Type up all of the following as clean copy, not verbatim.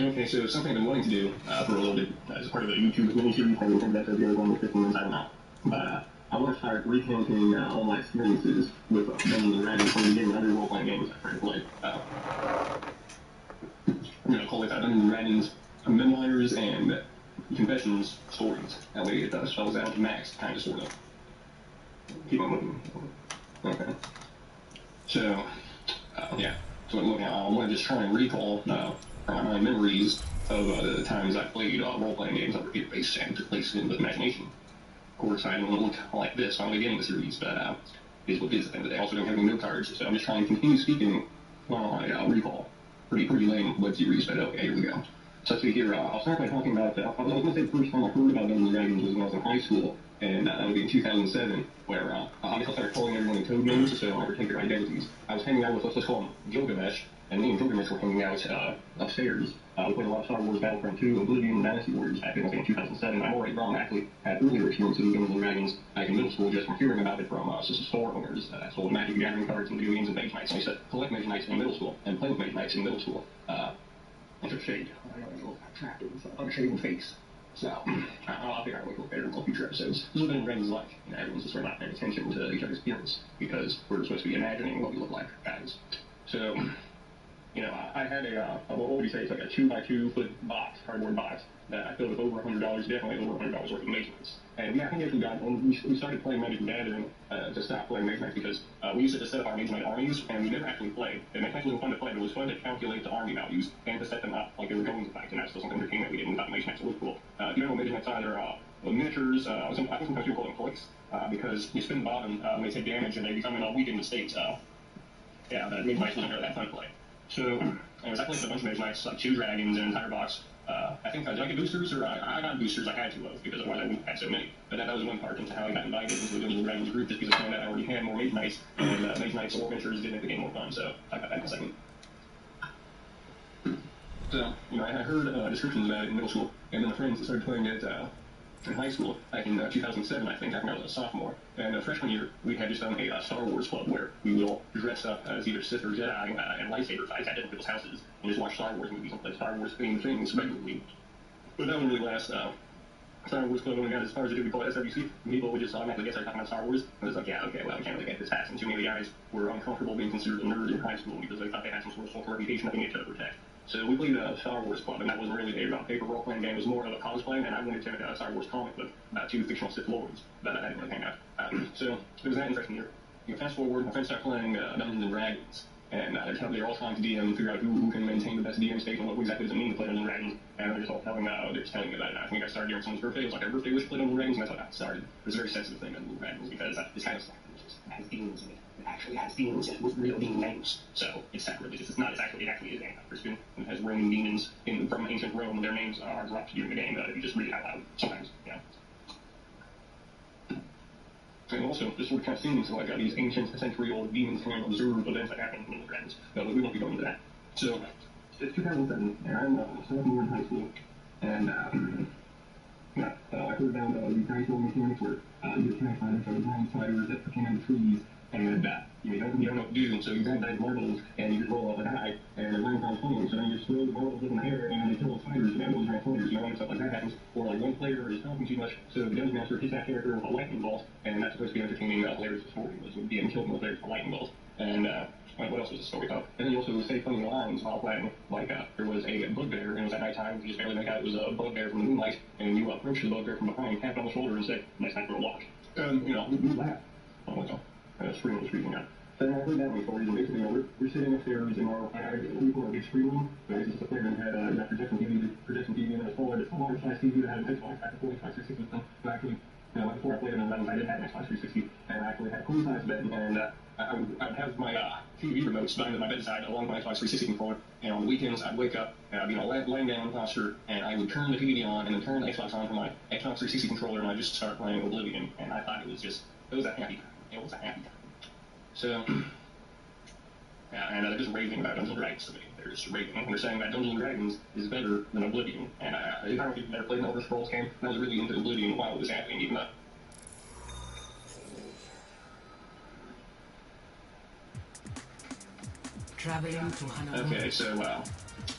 Okay, so something I've been wanting to do for a little bit as part of a YouTube mini-series, maybe think that's going on with 15 minutes, I don't know. But I want to start recounting all my experiences with Dungeons & Dragons from the beginning of other role-playing games I try to play. I'm going to call it Dungeons & Dragons Memoirs and Confessions Stories. That way it spells out MACS, kind of, sort of. Keep on looking. Okay. So, yeah. So I'm looking, I want to just try and recall my memories of the times I played role-playing games on a repeated basis and took place in the imagination. Of course, I don't look like this when I'm beginning the series, but is what it is at the end of the day. I also don't have any note cards, so I'm just trying to continue speaking while I recall. Pretty lame web series, but okay, here we go. So let's see here, I'll start by talking about, I was going to say the first time I heard about Dungeons & Dragons was when I was in high school, and that would be in 2007, where I guess I started calling everyone in code names, so I could take their identities. I was hanging out with, let's call him Gilgamesh, and me and Gilgamesh were hanging out upstairs. We played a lot of Star Wars Battlefront 2, Oblivion, and Dynasty Warriors back in 2007. I'm already wrong, actually had earlier experiences with Dungeons & Dragons back in middle school just from hearing about it from store owners that sold Magic Gathering cards and video games and Mage Knights. I used to collect Mage Knights in middle school and play with Mage Knights in middle school. Enter shade. I don't know, attractive, unshaven face. So, I'll figure out a way to look better in future episodes. This is what Dungeons & Dragons is like. You know, everyone's just sort of not paying attention to each other's appearance because we're supposed to be imagining what we look like, guys. So, you know, I had what would you say, it's like a 2x2 foot box, cardboard box, that I filled with over $100, definitely over $100 worth of Mage Knights. And yeah, I think after we started playing Magic the Gathering to stop playing Mage Knights because we used to just set up our Mage Knight armies, and we never actually played. And Mage Knights wasn't fun to play, but it was fun to calculate the army values and to set them up like they were going to fight, and that's still something entertainment we did. We thought Mage Knights were cool. If you don't know Mage Knights either, miniatures, I think sometimes people call them clicks, because you spin the bottom when they take damage and they become in a weakened state. Yeah, that Mage Knights wasn't really that fun to play. So, anyways, I played a bunch of Mage Knights, like 2 dragons, an entire box. I think, did I get boosters, or I got boosters, I had to have, because otherwise I wouldn't have so many. But that was one part into how I got invited into the Dungeons & Dragons group, just because I found out I already had more Mage Knights, and Mage Knights or adventures did make the game more fun, so I got that in a second. So, you know, I heard descriptions about it in middle school, and then the friends started playing it in high school, back in 2007, I think, after I was a sophomore. And freshman year, we had just done a Star Wars club where we will dress up as either Sith or Jedi and lightsaber fights at different people's houses and just watch Star Wars movies and play Star Wars themed things regularly. But that didn't really last. Star Wars club only got as far as it did. We call it SWC. People would just automatically guess I was talking about Star Wars. And it was like, yeah, okay, well, we can't really get this past. And too many guys were uncomfortable being considered a nerd in high school because they thought they had some sort of social reputation that they needed to protect. So we played a Star Wars club, and that wasn't really a paper role-playing game. It was more of a cosplay, and I wanted to make a Star Wars comic book about 2 fictional Sith lords, but I didn't really hang out. So it was that in freshman year. You know, fast forward, my friends start playing Dungeons & Dragons, and they're all trying to DM, figure out who can maintain the best DM state and what exactly does it mean to play Dungeons & Dragons, and they're just all telling me about it. I think I started during someone's birthday. It was like their birthday wish to play Dungeons & Dragons, and that's how I started. It was a very sensitive thing, Dungeons & Dragons, because it's kind of sacrilegious. It has demons in it. It actually has demons with real demon names. So it's sacrilegious. It actually is anti-Christian. It has Roman demons from ancient Rome. Their names are dropped during the game if you just read it out loud sometimes. Yeah. And also, this sort of kind of seems like these ancient, century-old demons can observe events that happen in the dragons. But we won't be going into that. So, it's 2007, and I'm a sophomore in high school. And, I heard about these high school mechanics where you can find giant spiders that came out of trees. And you don't know what to do, so you grab those marbles and you just roll off a die, and it lands on flames. So then you just throw the marbles in the air and they kill the spiders, and those giant spiders, you know, and stuff like that happens. Or like one player is talking too much, so the dungeon master hits that character with a lightning bolt, and that's supposed to be entertaining players' story, was being killed with players with a lightning bolt. And what else was the story about? And then you also say funny lines while playing, like there was a bugbear, and it was at nighttime, you just barely make out it was a bugbear from the moonlight, and you approach the bugbear from behind, tap it on the shoulder, and say, "Nice night for a walk." And, you know, we laugh. Oh my god. Screen was freaking out. So I heard that one story, and basically, we're sitting upstairs in our big screen room. It's just a player and had that projection TV, and it was a large size TV that had an Xbox, a 45, 360 thing. So actually, you know, before I played it on I didn't have an Xbox 360, and I actually had a queen-size bed, and I would have my TV remote lying at my bedside along my Xbox 360 controller, and on the weekends, I'd wake up, and I'd be laying down in posture, and I would turn the TV on, and then turn the Xbox on from my Xbox 360 controller, and I'd just start playing Oblivion, and I thought it was a happy time. It was a happy time. So, yeah, and they're just raving about Dungeons & Dragons to me. They're just raving. And they're saying that Dungeons & Dragons is better than Oblivion. And if I don't think I've never played an Elder Scrolls game, I was really into Oblivion while it was happening, even though. Traveling to Hana. Okay, so,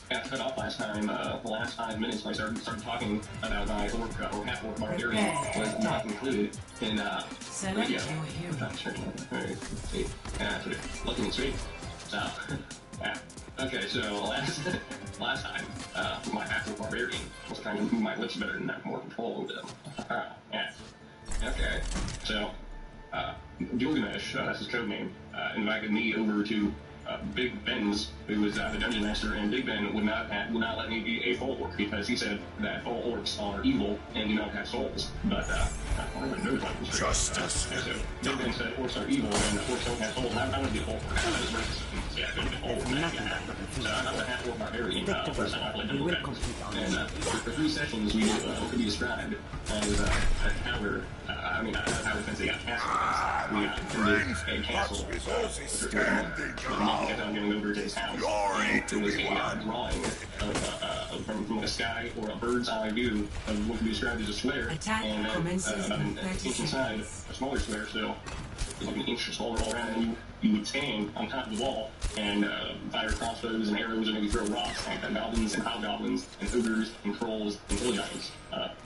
got cut off last time. The last 5 minutes when I started talking about my orc or half orc barbarian was not included in radio. I'm trying to search it. Alright, see. Yeah, sweet. Looking and sweet. So, yeah. Okay, so last time, my half orc barbarian was trying to move my lips better and have more control over them. Yeah. Okay, so Gilgamesh, that's his code name, invited me over to Big Ben's, who was the dungeon master, and Big Ben would not let me be a full orc because he said that all orcs are evil and do not have souls. But justice. So Big Ben said orcs are evil and orcs don't have souls. I want to be a full orc. That is racist. Yeah, I couldn't be a full orc. So I'm not a half orc barbarian. First time I played double dragons. And for 3 sessions we could be described as a tower. I mean, not a tower defense, they got castle defense. We defended a castle for 3 months. He kept on getting over to his house. And it was a drawing of from the sky or a bird's eye view of what could be described as a square. And about an inch inside, a smaller square still, like an inch smaller all around, and you would stand on top of the wall and fire crossbows and arrows and maybe throw rocks at goblins and hobgoblins and ogres and trolls and hill giants.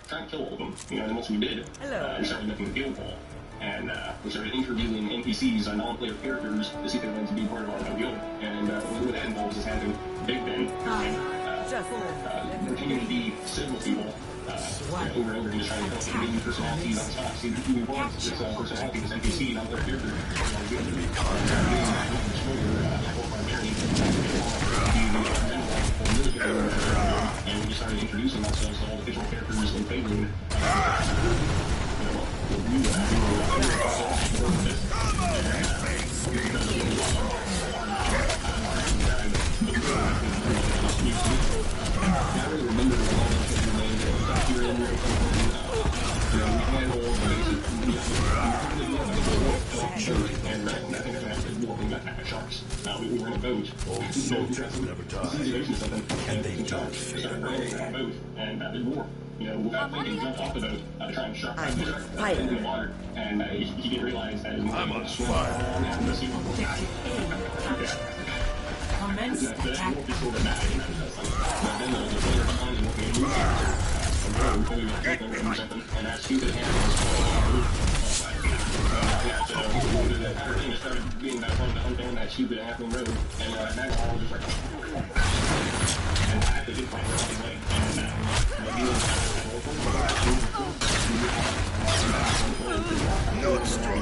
Trying to kill all of them. You know, and once we did, we started making a guild hall. And we started interviewing NPCs, non-player characters, to see if they wanted to be part of our guild. And what that involves is having Big Ben pretending to be several people over and over and just trying to help them new personalities on top. See who we want, this personality, this NPC, non-player character. And we just started introducing ourselves to all the fictional characters and favoring sharks. We were in a boat. And they don't and there's more. You know, without thinking, jumped off the boat to try and shark in the water. And he didn't realize that his mom was swimming around and the sea was commence attack. And as soon as it happened, started being that one to hunt down that stupid halfling road, and that all just like, and I had to get my fucking way, and no strong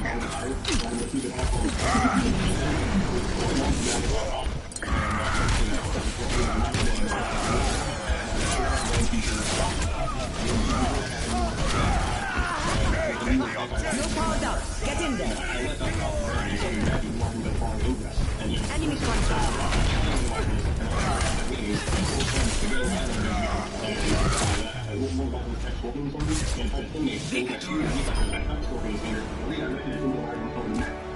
You're powered up. Get in there. Enemy contact.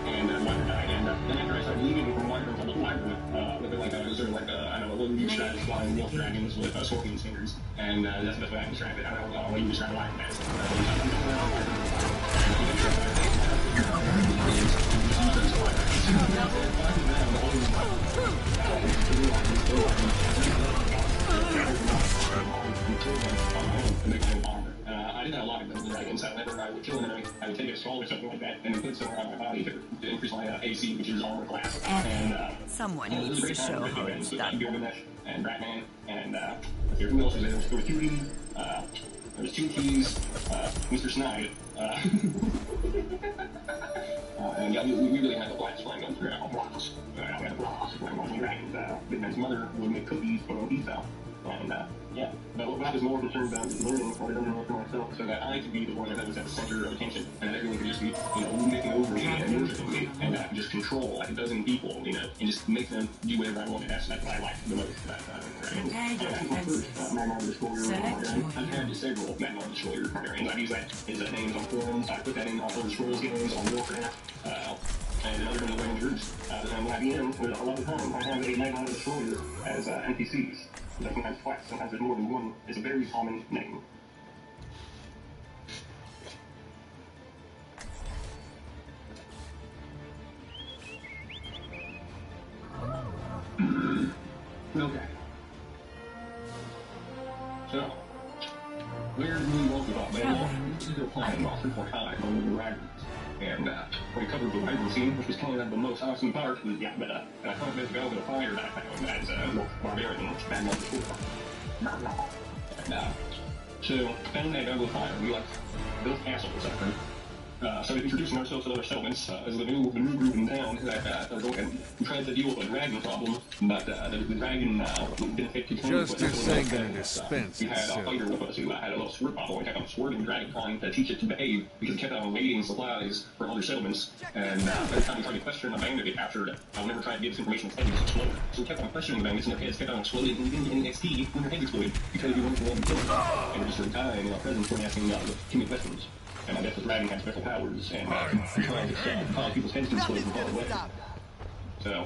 And then after I started leaving from Wyvern to Little Wyvern, with like a sort of like I don't know, little beach guys flying wolf dragons with scorpion stingers, and that's the best way I can describe it. I don't know what you describe Wyvern as. I did that a lot of them, dragons. Whenever I would kill an enemy, I would take a skull or something like that and then put it somewhere on my body to increase my AC, which is armor class. And someone needs to show how it's done. Gilgamesh and Ratman and who else was there? There was 2 keys. There was 2 keys. Mr. Snide. And yeah, we really had the blast flying going through our blocks. We had blocks flying on the dragons. Big Ben's mother would make cookies for on pizza. And yeah, but what I was more concerned about was learning what I don't know for myself, so that I could be the one that was at the center of attention, and that everyone could just be, you know, making over me and worshiping me, and I could just control like a dozen people, you know, and just make them do whatever I wanted. That's what I liked the most. Magma Destroyer. I've had several Magma Destroyer variants. I've used that as names on forums. I put that in all the Scrolls games on Warcraft. And another one of the groups. And when I DM, there's a lot of time I have a Magma Destroyer as NPCs. Sometimes twice, sometimes there's more than one. It's a very common name. Okay. still playing while 3.5 on the dragons. And we covered the rival scene, which was kind of the most awesome part. And, yeah, but and I thought about the go with a fire that I found as barbarian, which bad luck before. And so found that go fire. We like built castles after. Started introducing ourselves to other settlements as the new group in town that tried to deal with a dragon problem, but the dragon didn't fit too Just a second dispense. We had a fighter with us who had a little sword bottle and kept on swording dragon, trying to teach it to behave because it kept on waiting supplies for other settlements. And every time we tried to question the bandit it captured, whenever we tried to get this information, its head was exploded. So we kept on questioning the bandits, and their heads kept on exploding, and we didn't get any XP when their heads exploded because we weren't the one who killed them. And we just started dying in our presence when asking too many questions. And I guess the dragon had special powers, and trying to cause people's heads to explode and fall away. So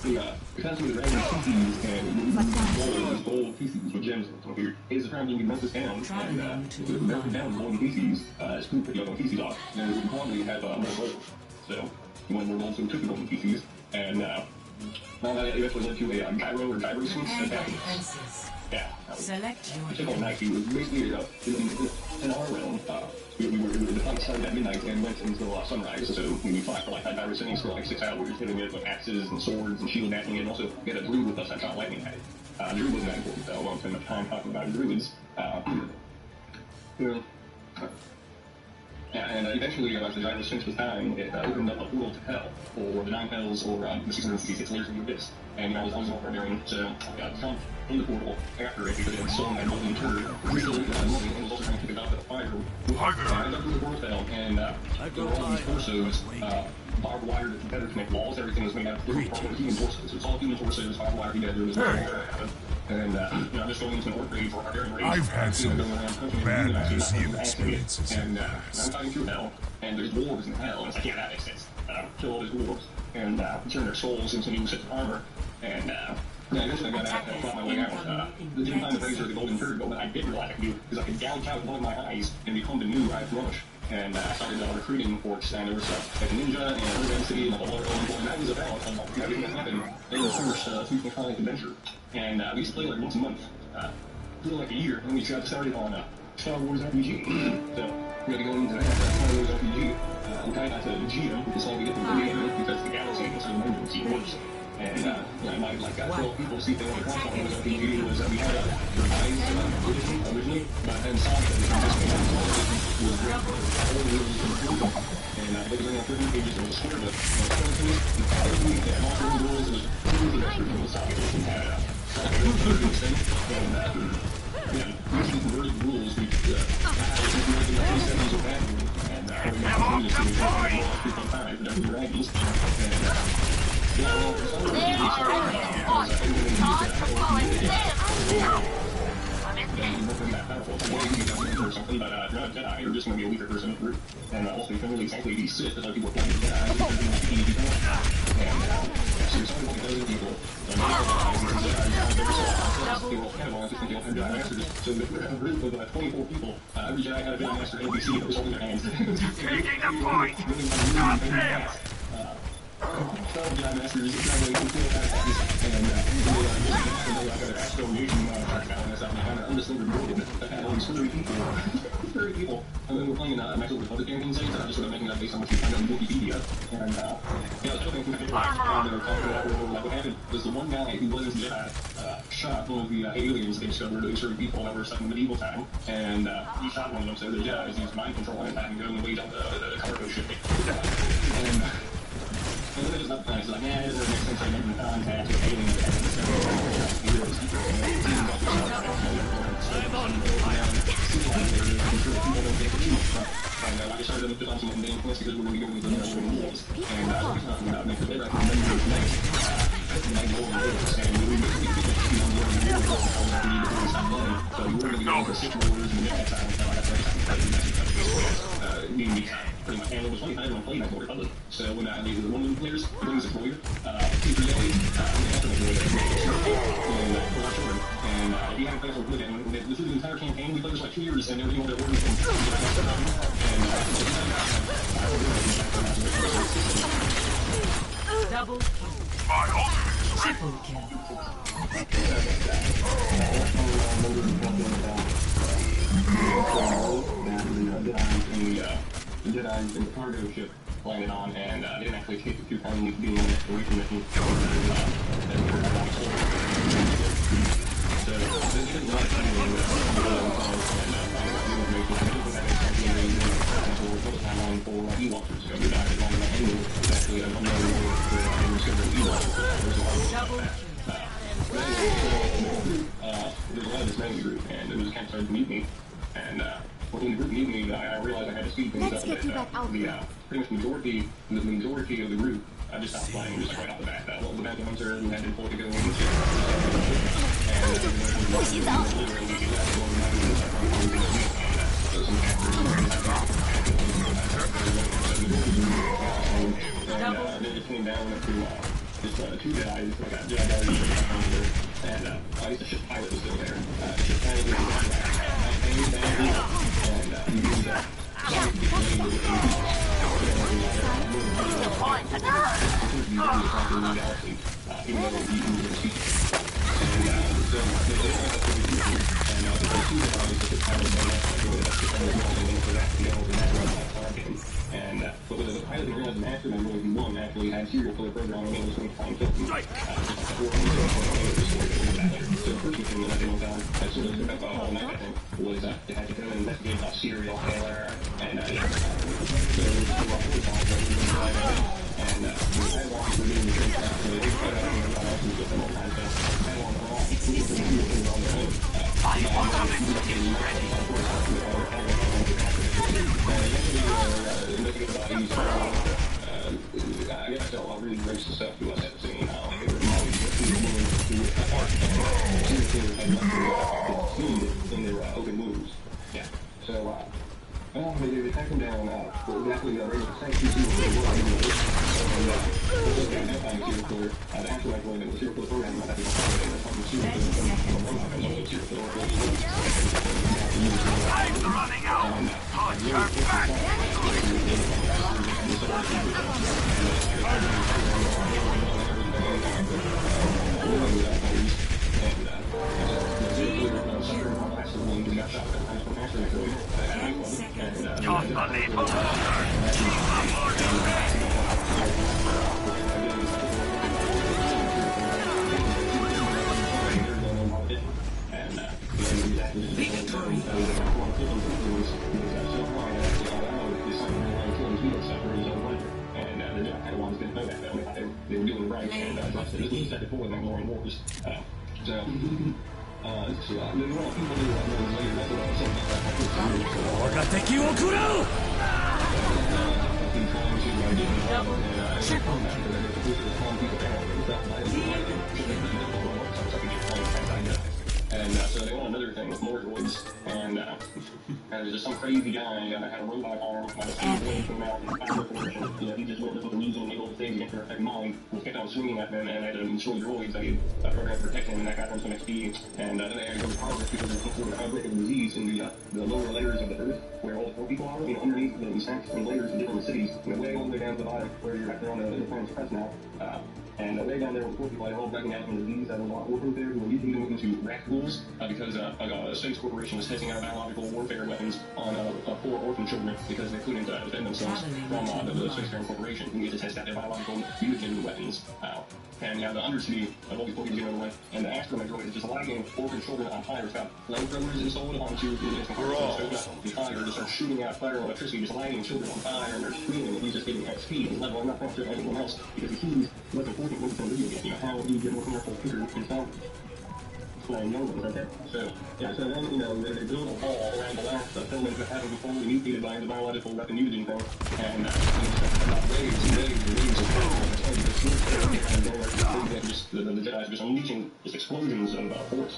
we found some of the dragon's feces, and gold feces with gems in them. It's the time we melt this down, and we melted down gold feces, scooped the yellow feces off, and we probably have more gold. So we went more gold, so we took the golden feces, and that eventually led to a gyro or gyro sense attack. Yeah, we took all night. It was basically in our realm. The fight started at midnight and went until sunrise. So we fought for like 5 hours, sitting for like 6 hours, hitting it with axes and swords and shield bashing it. And also we had a druid with us that shot lightning at it. Druid wasn't that important though. I won't spend much time talking about druids. And eventually, as the gyro sphinx was dying, it opened up a portal to hell, or the 9 hells, or the 666 layers of the abyss. And I was always more barbarian, so I got jumped in the portal after it because it had stolen that golden turd. Recently, and was also trying to pick it up at a fire. I got through the portal fell, and there were all these torsos, barbed wired together to make walls. Everything was made out of different human torsos. It's all human torsos, barbed wired together. There's no water out of it. And I'm just going into an orc raid for barbarian raids. I've had some bad museum experiences. And I'm fighting through hell, and there's wolves in hell, and it's like, yeah, that makes sense. Kill all these wolves, and turn their souls into new sets of armor, and eventually I got out and fought my way out. Didn't find the razor or the golden turd, but what I did realize I could do is I could gouge out one of my eyes and become the new Eye of Rush. And I started recruiting forks, and there was like a ninja and a urban city and a whole and that was about everything that happened in the first 3.5 adventure. And we used to play like once a month, for like a year, and we got started on Star Wars RPG. So we had to go into that Star Wars RPG. We kind of got to Geo, which is how we get the video because the galaxy is so emergency works. And I might like 12 people see if they want to watch on the RPG was we had a originally, but then Sonic just came out was great. All the rules improved. And there was only 30 pages of the square book. Every week, all the rules was really the Sonic edition had and we actually converted the rules. We converted the 370s or bad rules. And we got the 3.5 for the dragons. Or something, but Jedi are just going to be a weaker person in the group. And also, you can really exactly be Sith, that's why people are playing Jedi. And so you're starting to get those people. And they were cannibals, I think they all had Jedi Masters. So we had a group of 24 people. Every Jedi had a Jedi Master NPC that was holding their hands. Taking the point! Stop there! Jedi Masters traveling from 4 galaxies, and I got an Astro Nation kind of undiscovered world that had all these 30 people. 30 people. And then we're playing Max over other campaign sites, just sort of making that based on what you find on Wikipedia. And yeah, I was talking to people that were talking about like what happened was the one guy who wasn't Jedi shot one of the aliens they discovered, these sort of people that were stuck in medieval time, and he shot one of them, so the Jedi used mind control and had him go and wait on the cargo ship. And then it was up nice, like, yeah, it makes sense I never contact with aliens and I decided to put on some mundane quests because we're going to be going to the rules. And I was talking about next day, I can remember next and we basically so we're going to be going to 6 wars and next time we pretty much handled the 25 and playing that Old Republic. So when I leave the one of the players, it brings a lawyer, P3A, and if you haven't played with it, and this is the entire campaign, we played this like 2 years, and everything that orders from Double kill. Triple kill. the Jedi's in the cargo ship landed on, and they didn't actually take the 2 times being on the exploration mission. So this is not a time for Ewoks. So we died long enough anyway. Actually, I'm not there's a lot of this enemy group, and it was kind of started to meet me. And when the group meet me, I realized I had to speed things up a bit. Pretty much the majority of the group, I just stopped playing just right off the bat. Well, the bounty hunter who had been pulled to go in. And then it came down to just 2 Jedi's, like a Jedi and I guess the ship pilot was still there. Ship pilot was but with the pilot didn't realize the master member was one actually had serial killer programming and was going to try and kill him. So the first thing that I did was I sort of took up all night, I think, was they had to go and investigate about serial killer and I walked through the insurance so they put out and get them all kinds of I guess I saw really racist stuff to us at the scene. In their open wounds. Yeah. So, they tracked him down, exactly, ready to say he's serial killer. And the actual like the serial killer program might have been I'm running out. Hot turn they were doing right, and this was the second before the Mandalorian Wars. So, and so they want another thing with more droids, and there's just some crazy guy that had a robot arm, had a speed blade from out, and he just went with the music and the old thing against her mind, and kept on swinging at them, and had to destroy droids that he programmed to protect him, and that got him some XP, and then they had to go to Congress because there's some sort of outbreak of disease in the lower layers of the earth, where all the poor people are, underneath the stacks and layers of different cities, way all the way down to the bottom, where you're right there on the planet's crest now, and way down there with poor people, I all recognize from disease that a lot of orphans there who were using them into rat schools because a space corporation was testing out biological warfare weapons on poor orphan children because they couldn't defend themselves from the spacefaring corporation who needed to test out their biological mutagen weapons. And the undercity of all these poor people getting away, and the astromech droid is just lighting orphan children on fire. It's got flamethrowers installed onto the fire, just start shooting out fire and electricity, just lighting children on fire, and they're screaming, and he's just getting XP and leveling up faster than anyone else because he sees what's important in the video game, how you get more powerful quicker himself. Playing young ones, okay? So, yeah, so then, they build a wall around the last filming that happened before we mutated by the biological weapon using thing, and waves and waves and waves of power, and just the Jedi's just unleashing just explosions of force,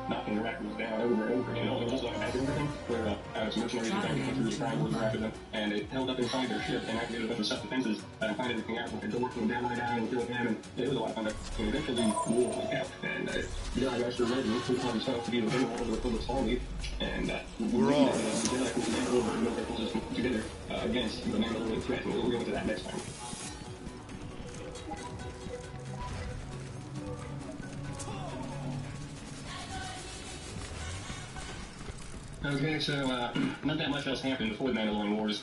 knocking the Raptors down over and over again. It was also like a magic thing, where some mercenaries and tank infantry just trying to work after them, and they held up inside their ship and activated a bunch of self-defenses and find everything out, like the door came down and killed him, and it was a lot of fun. And eventually, war was out, and the Jedi Master Regiment took all himself to be the general of the Republic's army, and we're all the Jedi put their forces together against the Mandalorian threat, and we'll go into that next time. Okay, so not that much else happened before the Mandalorian Wars.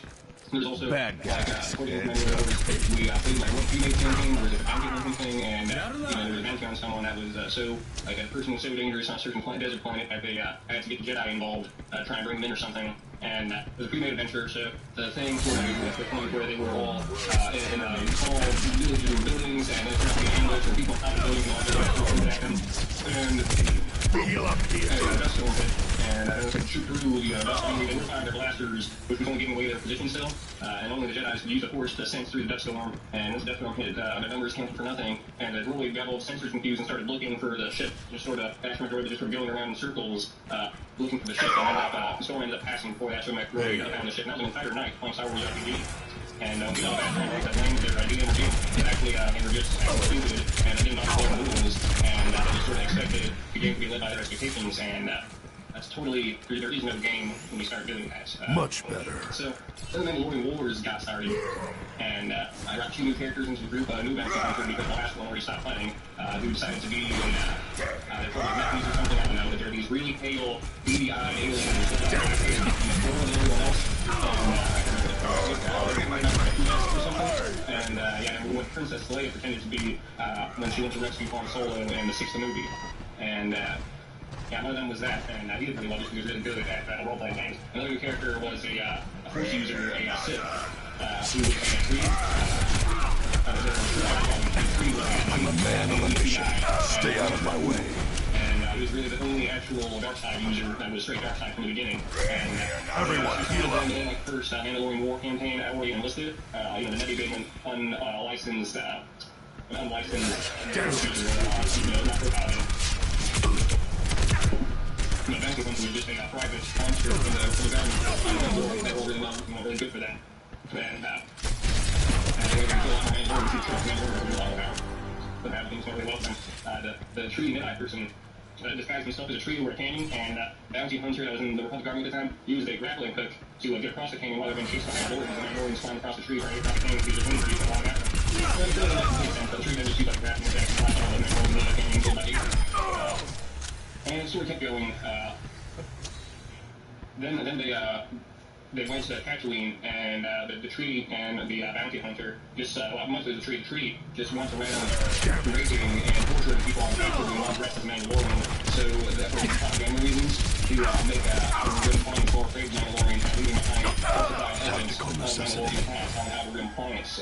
There's also Bad guys. according to the Mandalorian Wars, we played like one female campaign where there's a bounty hunting thing, and there was a bounty on someone that was so like a person was so dangerous on a certain desert planet that they had to get the Jedi involved, try and bring them in or something. And it was a pre-made adventure, so the thing sort of was the point where they were all in small villages and buildings, and it's not being ambushed, and people on top of the buildings and all that and Heal up here. and it was like shoot through the dust. I mean, they were firing their blasters, which was only giving away their position still, and only the Jedi's could use the Force to sense through the dust storm. And once the dust storm hit, their numbers counted for nothing, and the droid got all the sensors confused and started looking for the ship. Just sort of Astro droid just sort of going around in circles, looking for the ship, and the storm ended up passing before the Astro droid found the ship. And that was an entire night playing Star Wars RPG. And we all that named their DMG, but actually they were just stupid, and they didn't understand the rules, and they just sort of expected the game to be led by their expectations, and that's totally, there is no game when you start doing that. Much better. So, then the Mandalorian Wars got started, and I got 2 new characters into the group, a new bounty hunter because the last one already stopped playing, who decided to be they're called Nephies or something, I don't know, but they're these really pale, beady-eyed aliens that are everyone else, and yeah, what Princess Leia pretended to be when she went to rescue Han Solo in the 6th movie, and yeah, one of them was that, and he didn't really love it because he was really good at role-playing games. Another new character was a Force user, a Sith, who was a tree. I'm a man on a mission. Stay out of my way. And he was really the only actual dark side user that was straight dark side from the beginning. And Everyone, heal up. in like first Mandalorian War campaign, I already enlisted. You know, the Nebby Bigman unlicensed not provided. The bounty hunter was just a private monster for the government. They were really well, really good for them. And they were going to kill Mandalorian to trust Mandalorian for a long time. But that things went really well for them. The tree Mid-Eye person disguised himself as a tree or a canyon, and bounty hunter that was in the Republic Army at the time used a grappling hook to get across the canyon while they were being chased by Mandalorians, and Mandalorians flying across the tree, trying to get across the canyon to get the for a long after. The tree then just used like a grappling hook and flying all the Mandalorians in the canyon until about 8. And it sort of kept going. Then they went to Tatooine, and the tree and the bounty hunter just, well, mostly the tree just went around raping and torturing people on Tatooine while the rest of the Mandalorian. So that for propaganda reasons, to make a Rim Planet for afraid Mandalorians, leaving behind falsified evidence of Mandalorian past on how Rim Planets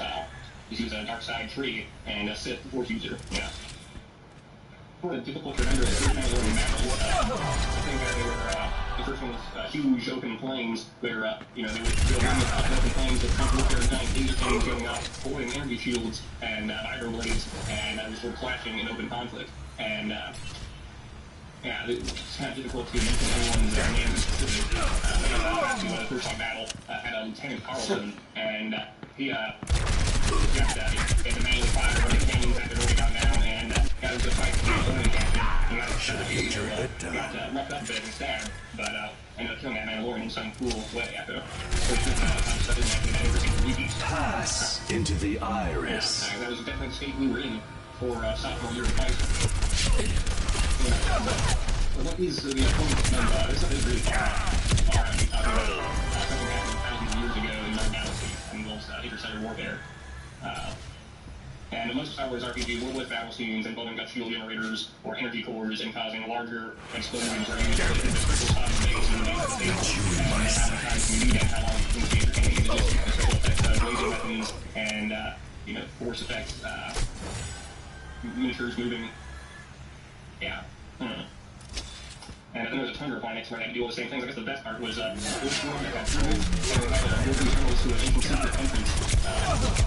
use a dark side tree and a Sith Force user. Yeah. Difficult to remember the first Mandalorian battles. I think they were, the first one was huge open plains where, you know, they would go around the open plains with front warfare and giant laser cannons going out, holding energy shields and vibro blades, and just sort of clashing in open conflict. And, yeah, it's kind of difficult to mention anyone's name in specific. The first battle had a Lieutenant Carlson, and he got the manual fire when the cannons after they got down, and got into a fight with the Mandalorian captain. He got roughed up a bit and stabbed, but ended up killing that Mandalorian in some cool way after. Pass into the iris. That was definitely the state we were in for sophomore year of high school. What is the opponent's number? This is really far out. Something happened thousands of years ago in our galaxy and involves interstellar warfare. And most Star Wars RPG were with battle scenes involving gut shield generators or energy cores and causing larger explosions or even crystal spot space in the base of the stage. And how many times can you do that? How long can you be entertaining? Just special effects, laser weapons, and you know, force effects, miniatures moving. Yeah. And then there was a Tundra Planets where I had to do all the same things. I guess the best part was Force Storm that got through, and we had moving tunnels to an ancient secret entrance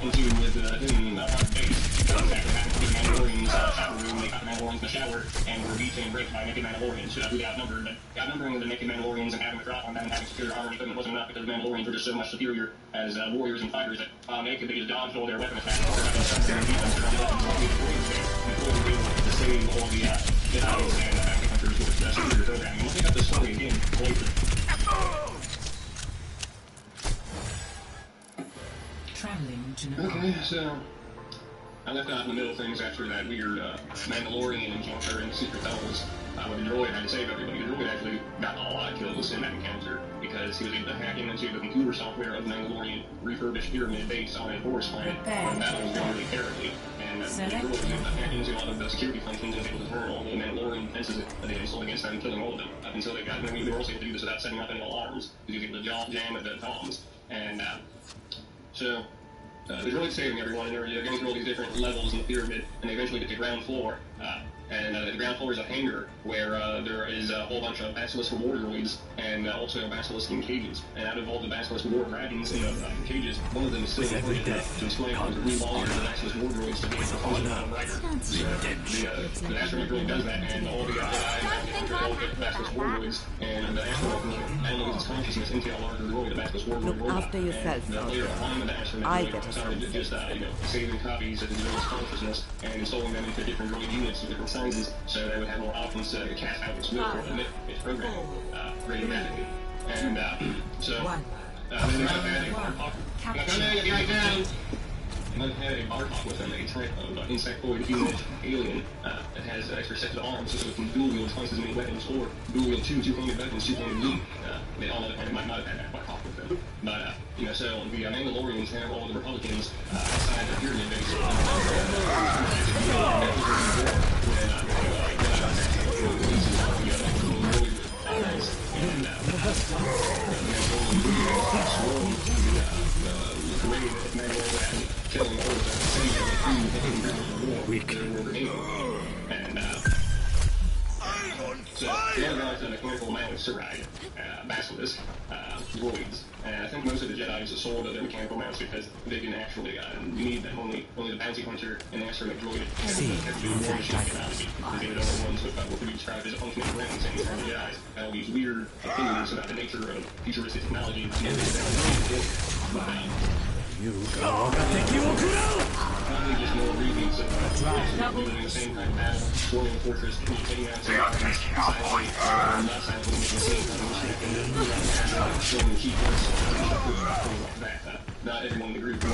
into the hidden base. Exactly happened to be the Mandalorian's shower room. They caught the Mandalorians in the shower and were beaten and raped by naked Mandalorians. Really outnumbered, but outnumbering the naked Mandalorians and having a drop on them and having superior armor and equipment wasn't enough because the Mandalorians were just so much superior as warriors and fighters that naked they just dodged all their weapon attacks. They were defense their own weapons while the Mandalorians there before they were able to save all the Jedi and bounty hunters with superior programming. We'll pick up this story again later. Traveling to Nepal. Okay, so I left out in the middle of things after that weird Mandalorian encounter in the Secret Tunnels, where the droid had to save everybody. The droid actually got a lot of kills in that encounter because he was able to hack into the computer software of the Mandalorian refurbished pyramid base on a forest planet where the battle was going really terribly. And the droid was able to hack into a lot of the security functions and was able to turn all the Mandalorian defenses that they installed against them, killing all of them. Up until they got, they were also able to do this without setting up any alarms. He was able to jam at the comms. And so the droid's saving everyone, and they're going through all these different levels in the pyramid, and they eventually get to the ground floor. The ground floor is a hangar where there is a whole bunch of basilisk war droids and also basilisk in cages. And out of all the basilisk war dragons in the cages, one of them is still important enough to explain how to rewire the basilisk war droids to be able to function on the rider. The astromech really does that, and all the basilisk war droids, and the astromech analyzes its consciousness into a larger droid, the basilisk war droid. Look after yourself, and later on, the astromech started just saving copies of the droid's consciousness and installing them into different droid units of different sizes, so they would have more options to cast out its will or omit its program radiomatically. And so they might have had a bar talk. Might have had a bar talk with them, a type of insectoid humanoid alien that has extra sets of arms, so it can dual wield twice as many weapons, or dual wield two-handed weapons, two-handed loot. They all might not have had that bar talk with them. But so the Mandalorians have all the Republicans outside the pyramid base. Weak. So, the other guys are mechanical mounts to ride, basilisk, droids, and I think most of the Jedi just sold their mechanical mounts because they didn't actually need them. Only the bounty hunter and the astromech droid have to do war machine technology, because they were the only ones with what could be described as a functioning brains, and the Jedi had all these weird opinions about the nature of futuristic technology, and You go. probably just more repeats of doing the same kind of battle, storming the fortress, taking out some weapons, silently, not silently, making the same kind of storming the key points, things like that. Not everyone in the group was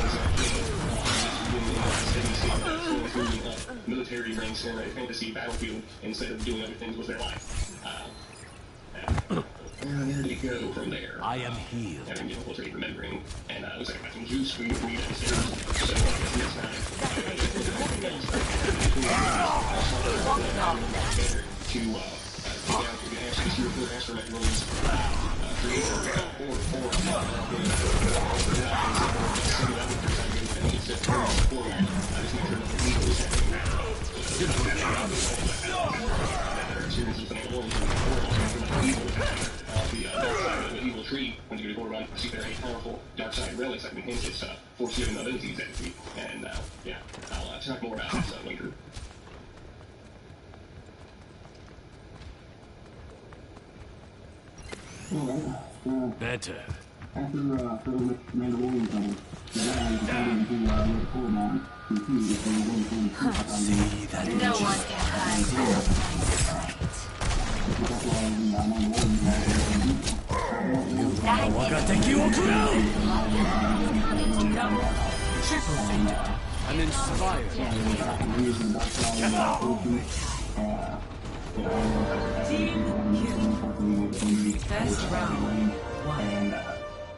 moving up military ranks in a fantasy battlefield instead of doing other things with their life. Where to go from there? I am healed. Having difficulty remembering, and looks like I got some juice for you to read upstairs. So I guess next time, to take out the ashes here for astromech droids, create the evil tree, when you go around, see there any powerful dark side relics that can enhance its force-giving abilities that tree. And yeah, I'll talk more about this later. Better. After the Mandalorian tunnel, the Jedi decided to let Corbin conclude if they were going to See that No one can hide from my sight. that's why the Mandalorian An inspired. First round. And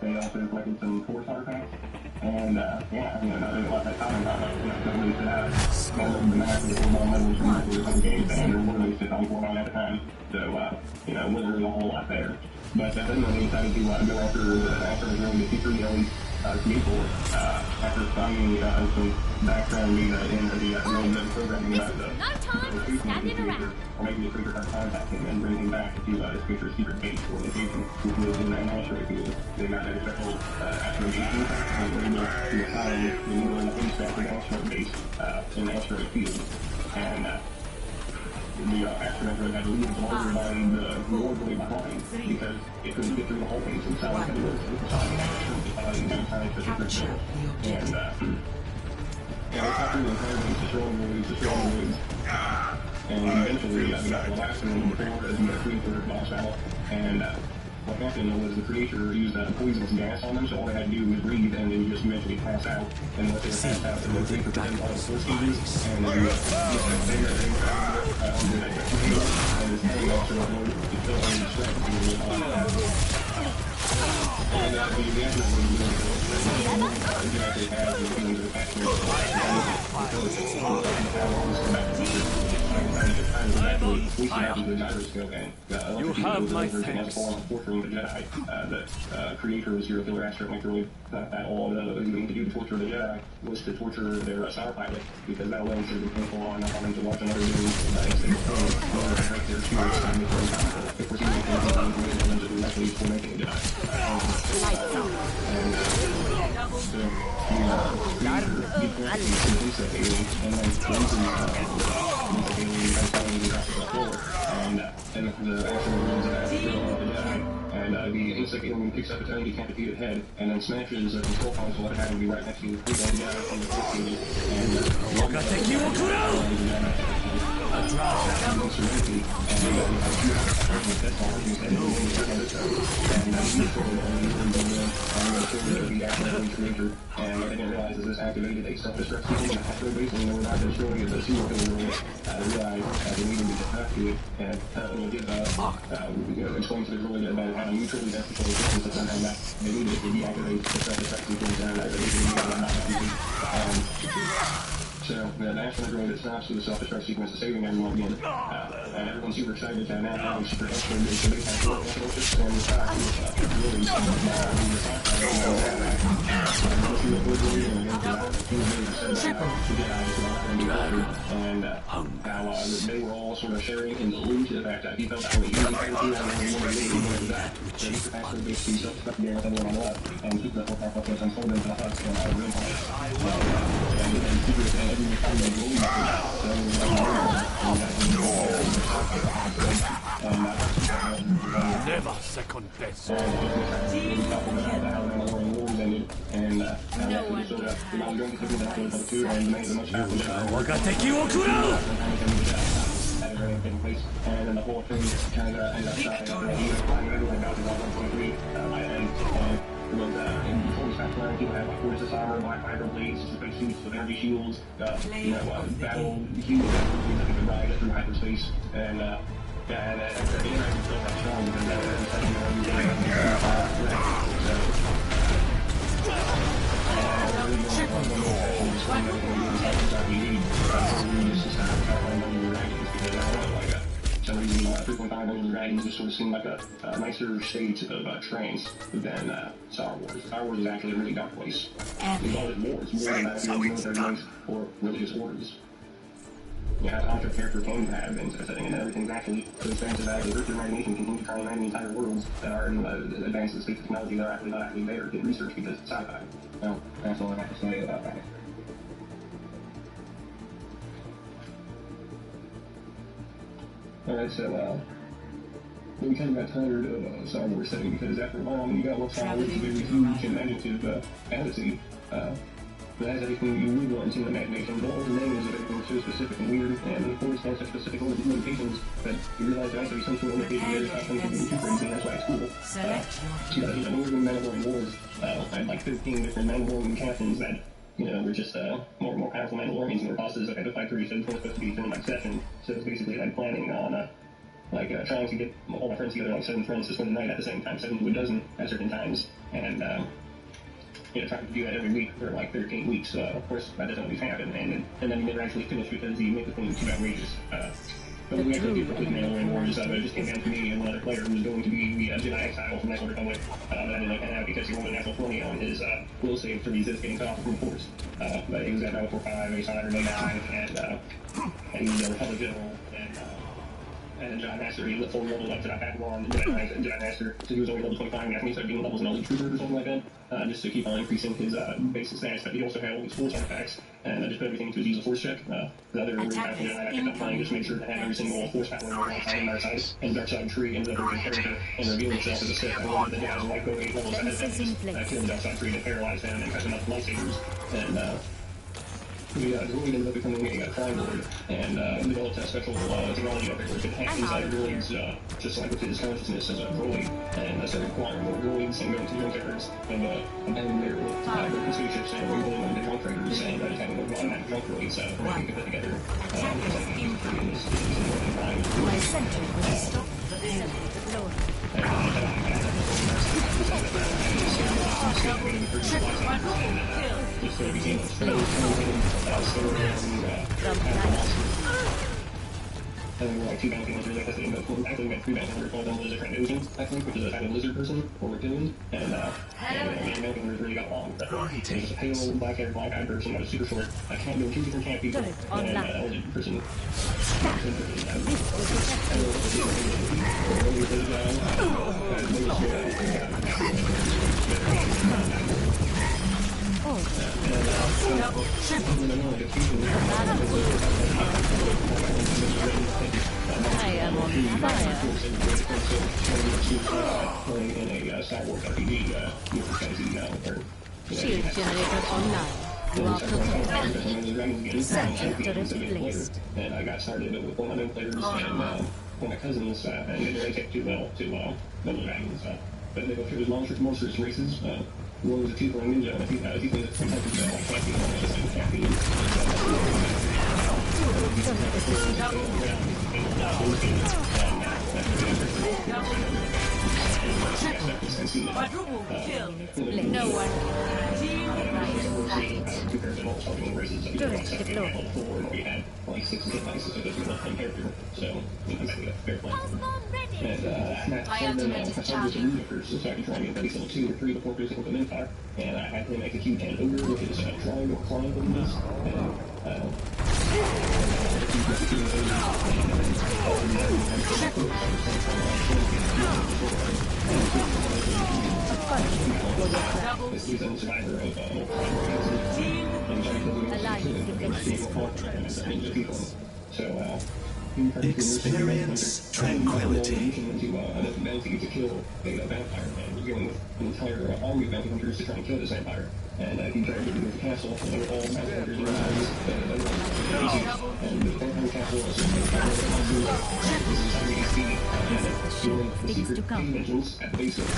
they also collected some force artifacts. And yeah, you know, there's a lot of time about nobody said the MACS of the full levels from some games, and there were really 6 on 4 at the time. So, you know, wasn't really a whole lot there. But then they decided to go after the secret alien vehicle after finding some background in the programming about the or maybe just figure out contact him and bring him back to his secret base organization, which was in an asteroid field. They got a special asteroid agent and were able to assign the needle in the haystack of the asteroid base in the asteroid field. And the asteroid really had to leave longer than the orderly behind because it couldn't get through the whole thing inside the asteroid. And yeah, they cut through the entire base, destroying the woods. And eventually, we got the last one before the free for boss battle. And what happened was the creator used a poisonous gas on them, so all they had to do was breathe, and then you just eventually pass out. And once they were passed out, the creator put in all the force stages, and then you just under that and his head also loaded to fill in the strength. And the actual you actually have the feelings of attachment You have my thanks. Torturing the Jedi. The creator was your killer aspect, like really not that all going to do to torture the Jedi was to torture their star pilot, because that alone should have been painful on them to watch another movie instead of break their spirits and make them powerful. If we're seeing anything to do directly for making a Jedi. And the actual ruins of the Jedi, and the insect alien picks up its own decapitated head, and then smashes the control console that happened to be right next to the Jedi from the 15, and they didn't realize that this activated a self-destruct sequence after basically they were not destroying the serial killer room. They realized they needed to get back to it, and explain to the droid about how neutrally necessary systems and that they needed to deactivate the self-destruct sequence and that they needed to so the national droid that stops with the self-destruct sequence is saving everyone again. And everyone's super excited to now have a super extra big so they have four national ships and the stock really and how they were all sort of sharing in the loot of the fact that he felt that way easy to do and then he wanted to leave and wanted that. So he could actually basically self-destruct there with everyone on the left and keep the whole pack up and fold into the hut and all the real and secret and everyone found the gold Never second best. And then the whole thing kind of ended up stopping after a year, finding everything about 1.3 by then. And before we stopped learning, people had like forces armor, black fiber blades, space suits with energy shields, battle huge vessels that could ride through hyperspace, and the interaction still that strong because some reason, 3.5 Dragons just sort of seemed like a nicer state of trance than Star Wars. Star Wars is actually a really dark place. It's all wars, more than actually military base or religious orders. You have how your character can have in such a setting, and everything's actually so expansive that the virtual imagination can try and the entire worlds that are in advanced space technology that are actually not actually there in research because it's sci-fi. Well, that's all I have to say about that. Alright, so, we kind of got tired of Star Wars setting because after a while you got Star Wars is a very huge imaginative fantasy that has everything you would want in imagination, but all the name is everything so specific and weird, and of course has such specific limitations that you realize there has to be some sort of limitation there, not something too crazy, and that's why it's cool. Northern Mandalorian Wars had like 15 different Mandalorian captains that were just more and more powerful Mandalorians and their bosses that had to fight through, so it was supposed to be in like session, so it's basically like planning on trying to get all my friends together, like 7 friends to spend the night at the same time, 7 to a dozen at certain times, and trying to do that every week for like 13 weeks. Of course, that doesn't always happen, and then you never actually finish because you make the thing too outrageous. But we actually did complete Mandalorian Wars. It just came down to me and one other player who was going to be the Jedi Exile from Next Order Republic. But I didn't know kind of because he rolled a natural 20 on his will save to resist getting cut off from the Force. But he was at level 4-5, a Sire, and A9, and he was a Republic General, and Jedi Master. He fully leveled up Jedi Padawan, Jedi Master, so he was only level 25, and I think he started getting levels in Elite Trooper or something like that, just to keep on increasing his basic stats. But he also had all these Force artifacts, and I just put everything to his use a Force check. The other really powerful Jedi I picked up playing just made sure to have every single Force power on one side and our side, and the Dark Side tree ended up with his character and revealed itself as a Sith. I wanted the Jedi's like go 8 levels ahead of him, killed the Dark Side tree to paralyze him and cut enough lightsabers, and the droid ended up becoming a crime lord and developed a special technology up there where it could hack inside droids just like within his consciousness as a droid and started acquiring more droids and going to junkyards and abandoning their spaceships and rebuilding them into junk traders and just having a lot of junk droids from everything to put together. My sentry will stop the enemy deployed. And then we're like two bounty hunters, I guess they end up actually we got three bounty hunters, one of them was a Trandoshan, I think, which is a kind of lizard person, or reptilian, and me and bounty hunters really got along. But there's a pale, black-haired, black-eyed person that was super short, I can't do two different camp people, and that was a person. I am on fire. Shield generator online. You are protected. Sentry turret placed. And I got started with one of them players and one of my cousins, and they didn't take too well to Double Dragons. But they go through those monstrous races. One was a tiefling ninja, and a tiefling that sometimes is like caffeine. No one. Turret deployed. We had like 6 hit dice, so there's not one character. So, you know, fair play. And I started with the first, so I could try and get ready level 2 or 3 before facing with the Minotaur. And I had him make a huge hand ogre, which is trying to climb the this. He's a survivor of So, experience tranquility. To kill a vampire, and we're going with an entire army of bounty hunters to try and kill this vampire. And he tried to get to the castle, and they were all bounty hunters in the house, and the vampire castle was the secret engines at the base of the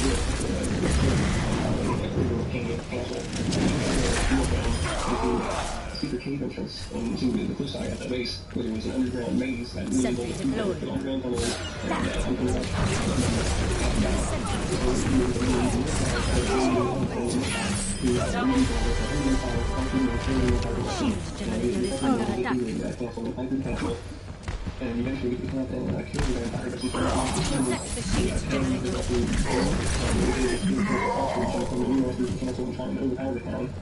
secret cave entrance into the cliff side at the base, where there was an underground maze that really underground tunnels Shield generator is under attack. And eventually we can kill the vampire, but Protect the shield generator.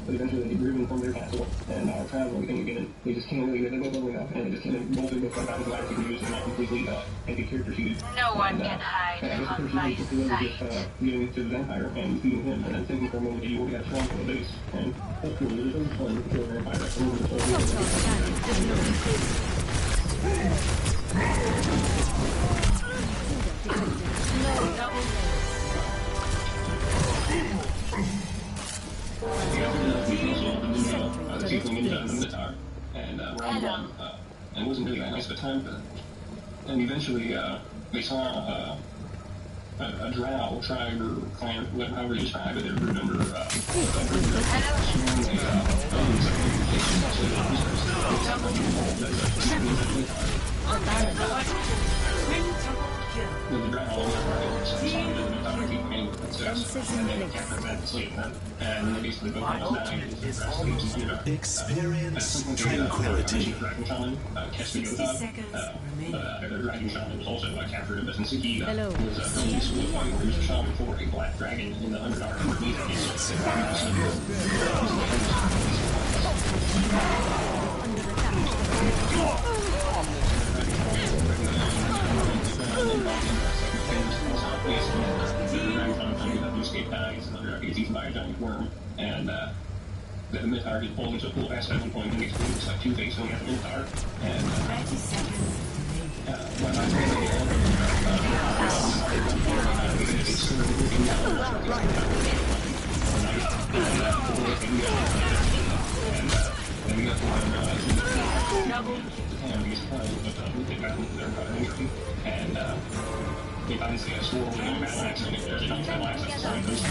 but eventually they get driven from their castle and are traveling again. They just can't really, they're both leveling up, and they just can't roll through the front out of the life you can use and not completely anti-character sheeted. No one can hide from my sight. Getting to the vampire and feeding him, and then thinking for a moment that you already got a swamp on the base. And hopefully it was always fun to kill a vampire. And we're on one, and it wasn't really that nice of a time, but and eventually they saw a drow tribe or clan, however you describe it, they were grouped under Experience tranquility. Hello. And the Minotaur gets pulled into a full fast at one point and gets it's like 2 days going after the Minotaur. And 30 seconds. And we If I see a sword with a battle axe, and if there's enough battle axes, so it goes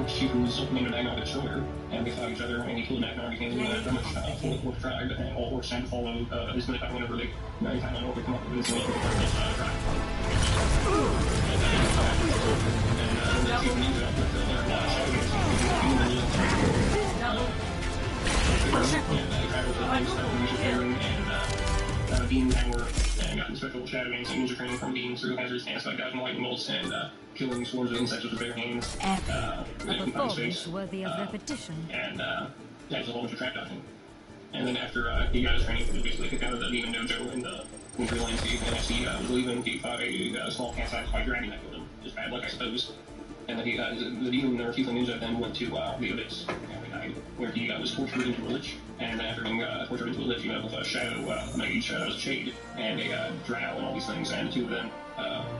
she was named a Magnar Destroyer, and they fought each other, and he killed Magnar, became very much fourth tribe, and all orcs had to follow his military whenever they anytime an orc would come up with his tribe. Beam power, and got special shadowing, so ninja training from beams through hazards, and so dodging lightning bolts, and killing swarms of insects with their bare hands. A performance worthy of repetition. And yeah, just a whole bunch of trap dodging. And then after he got his training, he basically kicked out of the demon dojo in the winter landscape, and as he was leaving, he fought a small cat-sized white dragon that killed him. Just bad luck, I suppose. And then the demon or tiefling ninja then went to the abyss, where he was tortured into a lich. And then after being tortured into a lich, he met with a shadow mage, Shade, and a drow and all these things, and the two of them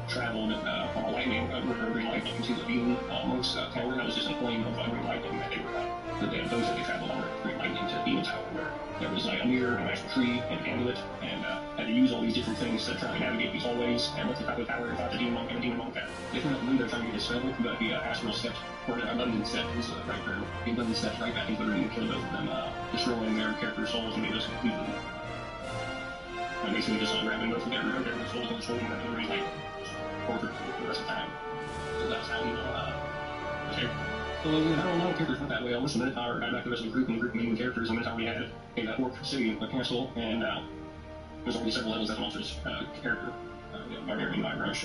traveled on a lightning, green lightning to the beam monks tower. That was just a flame of green lightning that they were, those that they traveled on green lightning to the beam tower, where there was like a mirror, a magic tree, and an amulet, and had to use all these different things to try to navigate these hallways, and look at the top of the tower and fought the demon monk and the demon monk that they turned out to believe they were trying to get a spell, but the astral step, or abundant step was right there. The abundant step right back into the room and killed both of them, destroying their character souls and made us complete them. And basically just grabbing both of their souls and destroying them and like tortured for the rest of the time. So that's how he okay. So I don't know, characters went that way. I wish the Minotaur got back the rest of the group, and the group of main characters, and Minotaur we had a orc city, a castle, and there's only several levels that monster's character. Barbarian Vibrance,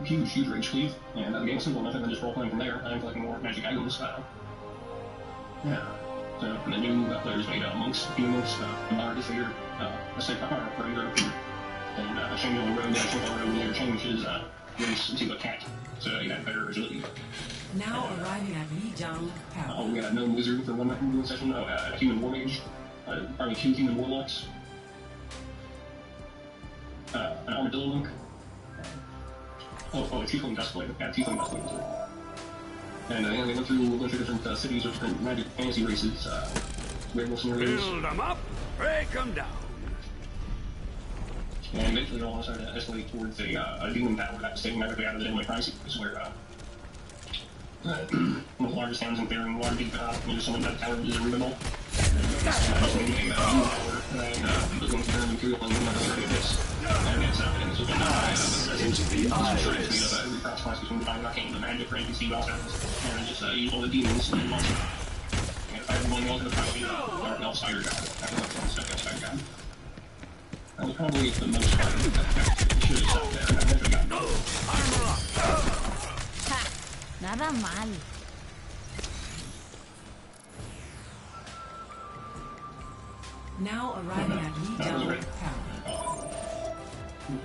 huge rage cleave, and the game's simple enough, and then just role playing from there. I'm collecting more magic items. Yeah. So, and the new players made monks, demon monks, Bar Defeater, a safe power for either and Shanghai Road, later changed his race into a cat, so he had better agility. Now arriving at Lijiang Power. We got a gnome wizard for one session, a human war mage, probably 2 human warlocks, an armadillo monk. A tiefling dustblade. Yeah, tiefling dustblade. And they went through a bunch of different cities with different magic fantasy races, werewolf scenarios. Build them up, break them down. And eventually all started to escalate towards a demon tower that was taking everybody out of the Deadly Crisis, where one of the largest towns in Faring, large someone that tower is a Rubinal. Into the eyes. The magic rank, see also, and just use all the demons and monsters. And if I ever won the ultimate probably an elf spider god. That was probably the most fun that should have stopped there. I've never gotten Nada mal. Now arriving at Lijiang Power.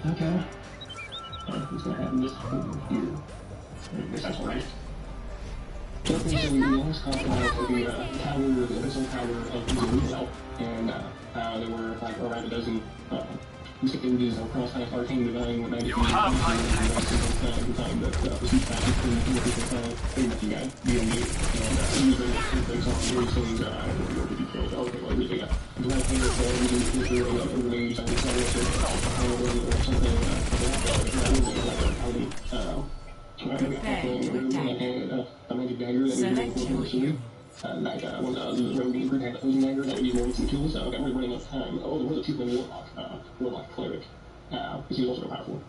Okay. What's gonna happen this here? I guess that's alright. So we always talk about the tower, the abyssal tower of the Rubel, and there were like around a dozen mystic images across kind of arcane divine what magic time that was used back in the pretty much you got D&D, and these are things on these things, I don't know the details. Okay, well, we got black hair, overlays on the side of it, or something, a magic dagger that we did like when the Roman group had the Ozen dagger that we used more some tools, okay, we're running out of time. Oh, there was a tiefling warlock cleric, because he was also powerful.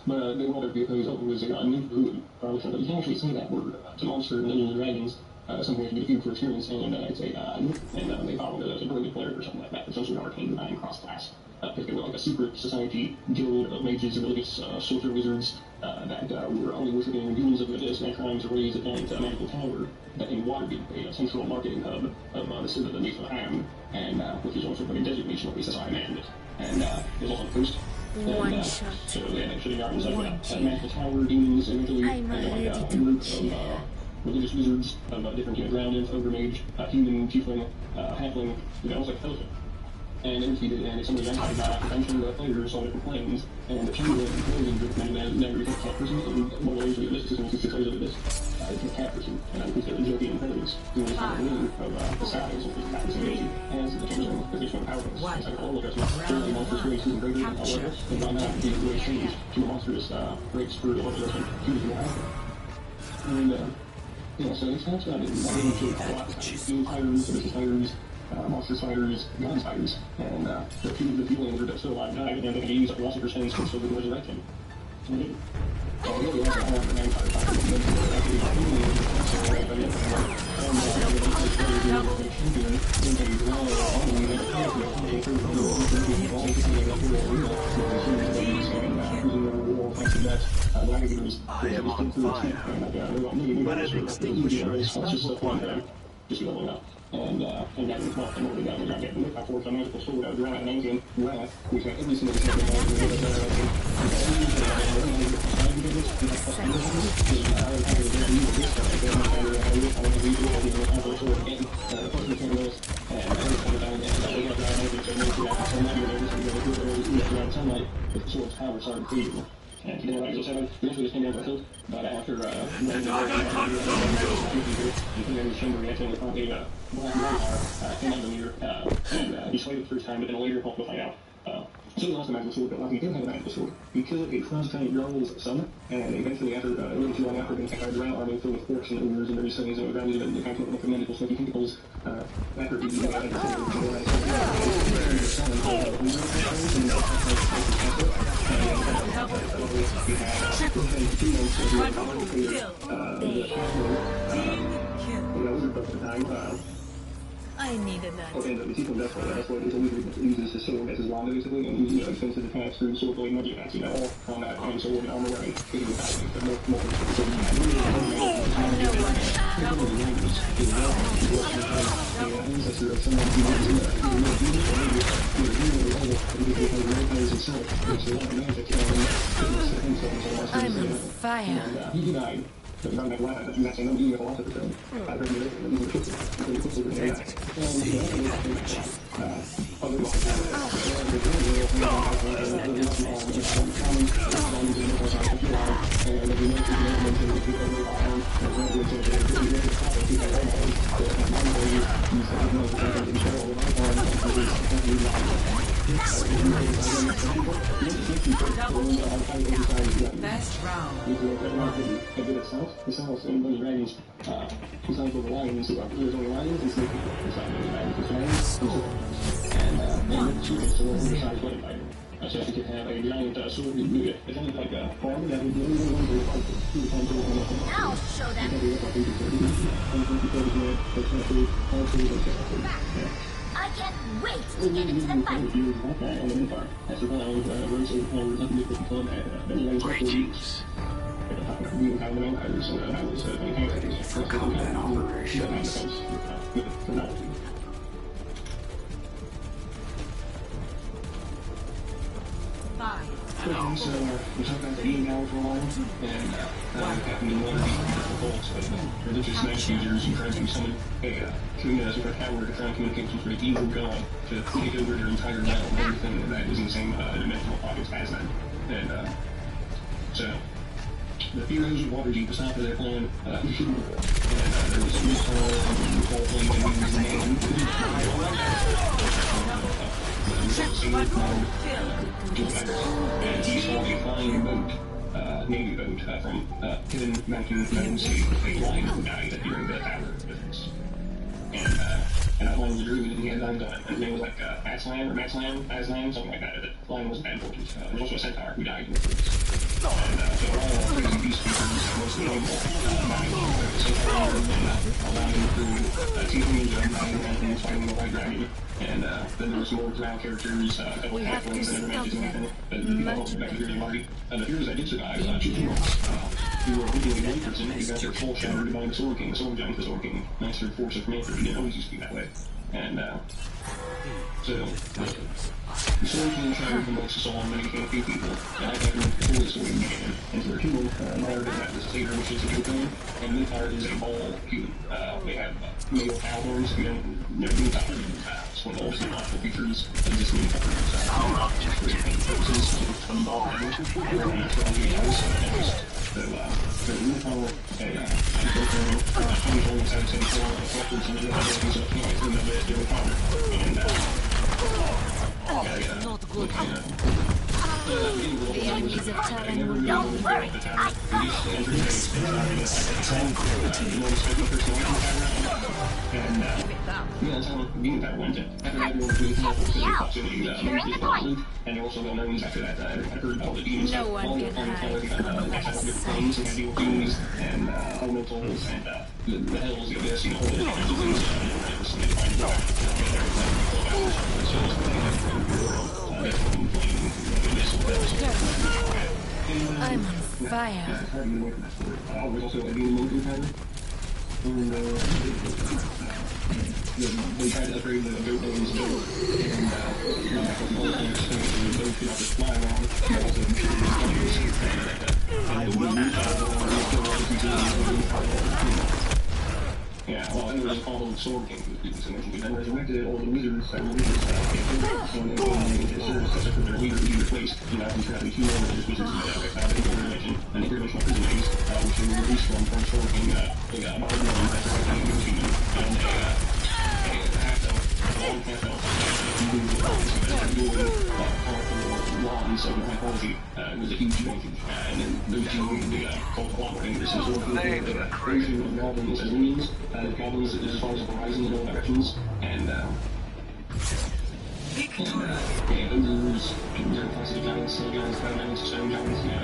But they were all there because it was a new druid, but you can actually say that word. It's a monster, ninjas, and dragons, something that you get for experience, and it's a new, and they followed it as a druid cleric or something like that. It's also an arcane divine cross-class. Because they were like a secret society guild of mages and religious sorcerer wizards that were only worshipping demons of the abyss and trying to raise a giant magical tower that in Waterdeep, a central marketing hub of the city of the Niflheim, and which is also a designation of the SSI man. And there's also a coast. One shot. So they had actually got like a magical tower, demons, and eventually like a group of religious wizards of different, ground imp, ogre mage, human, tiefling, halfling, almost like a fellowship. And they defeated, and some of the adventure players saw different planes, and the chamberlain and closing recommended that never become a cat person, and one of the ways of this system is 6 layers of this, it's a cat person, and I think that the Jovian intelligence, who is the meaning of the styles of the cat person, as the chamberlain, because it's one power base. It's like all of us, really monstrous race who's greater than all of us, and by now, the race changes to a monstrous race for all of us, and chooses more alpha. And, so it's not about it. I didn't feel a lot. Steam fighters, abyssal fighters, monstrous fighters, gun fighters, and the feelings are still alive died, and they can use philosopher's stones to still resurrect him. And it really also have an empire I am on fire, but an extinguisher is required. Just leveling up. And then, well, I'm already down the ground. Look how forth a magical sword out of ground and engine. Wrath, which had every single thing the sword's power started increasing. And today, like I said, eventually this came down to a hilt, but after running the chamber reacting with a black vampire came out of the mirror, and he slayed it the first time, but then later helped to find out. So he lost the magical sword, but like he did have a magical sword. He killed a cross-tiny girl's son, and eventually, after really too long after being attacked by a drowned army filled with orcs and ogres and various things, and around even the kind of magical smoky tentacles, after he I needed that. Okay, the people that's what it's always uses his sword as his wand basically, and he expensive attacks through sword blade magic attacks, all combat and sword and armor wearing, hitting the attacking, but more ancestor of someone I'm on fire. he died. But not that lad, that's not even a lot of the I heard it, and he puts it in the Best round. The cells and bunny dragons, besides the lions, there's only lions and snake people. Besides the lions, and she gets to work with the size wedding fighter. So if you could have a giant sword, you do it. It's only like a farm that would be only one very fight. I'll show them. I can't wait to get into the fight. Greetings. For combat operations. So we're talking about the eating hour for a while, and happened in one of the bolts, but religious mass users and trying to summon a super power to try and communicate with some sort of evil god to take over their entire realm and everything that is in the same dimensional pockets as them. And so the heroes of Waterdeep decided for their plan, and there was some and he saw a flying boat, navy boat, from hidden mountain sea, a lion who died during the tower defense. And that lion was a druid, and he had 9 died. His name was like Aslan, something like that. The lion was bad fortune. There was also a centaur who died in the first. And so all crazy beast creatures, mostly evil, dying in the centaur, and allowing through teaching and fighting the white dragon. And then there was more drow characters, a couple of halflings, and every matches and everything. But people back to the party. The heroes that did survive, 2 heroes, who were originally one person, who got their soul shattered by the Sword King, the Sword Giant, the Sword King, master force of nature. He didn't always used to be that way. And so Storm King tried to most saw many can't be people. And I got to before the story began. And so their human, Myra is Atlas Satyr, which is a Yukon, and Moonfire is a ball human. They have male cow horns, and then Moonfire is cows. One of the most natural features of this Moonfire is from ball language, and that's why we have so Moonfire, Not good. The enemies of Terran will Don't worry, I got it. Experience tranquility. And yeah, that's how being that went. After that, we'll do and you're also well known after that. I heard about the demons. No one can hide. That's how different things and deal with demons and elementals and the hells of this, you know, all the I'm on fire. I was also a demon monkey and they tried to upgrade the goat names and those could not just fly around. I will yeah, well, it was called the Sword King, so they then resurrected all the wizards and the wizards and they served such a their leader to be replaced, you know, throughout the human wizards that found in the religion, and the original prison days, which they were released from Sword King, they got Bard One, that's what they were human, and a half-elf, a long half-elf, wands of mythology, was a huge advantage, and then those two, called cooperating, this is one of the version of goblins as minions, goblins as far as the horizon in all directions, and ogres, classic giants, snow giants, fire giants, stone giants, you know,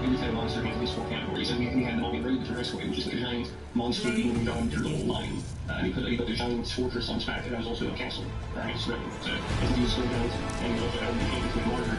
every type of monster has these four categories, and we had them all in very different way, which is like a giant monster being god with their little line, and he put a giant fortress on its back that was also a castle, right, so it's these snow giants, and you also have the king with water,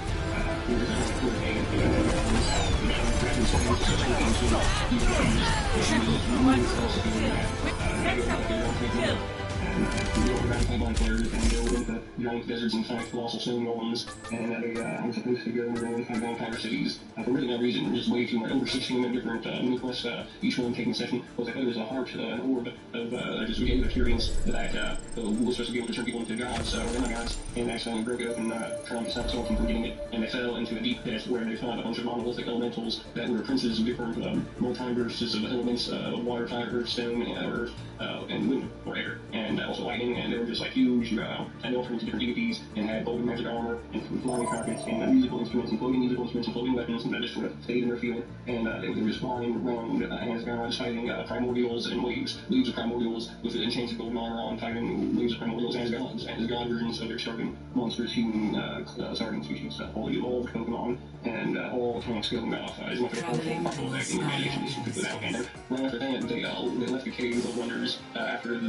giant deserts and five colossal stone golems, and I'm supposed to go around 5 vampire cities. For really no reason, there's way too much, over 16 different mini quests, each one taking a session, because I thought it was a heart, an orb of just game experience that was supposed to be able to turn people into gods, or demigods, and accidentally broke it open, trying to stop someone from getting it, and they fell into a deep pit where they found a bunch of monolithic elementals that were princes of different multiverses of elements, water, fire, earth, stone, earth, and wind, or air, and also lightning, and they were just like huge, and offered to different deities, and had golden magic armor, and flying carpets, and musical instruments, and floating musical instruments, and floating weapons, and that just sort of stayed in their field, and they were just flying around as gods, fighting primordials and waves of primordials with enchanted golden armor on, fighting waves of primordials as gods, and as god versions of their starting monsters, human starting species, all the evolved Pokemon, and all tanks going off as much of a powerful deck in the imagination as you could put out, and right after that, they left the Cave of Wonders after the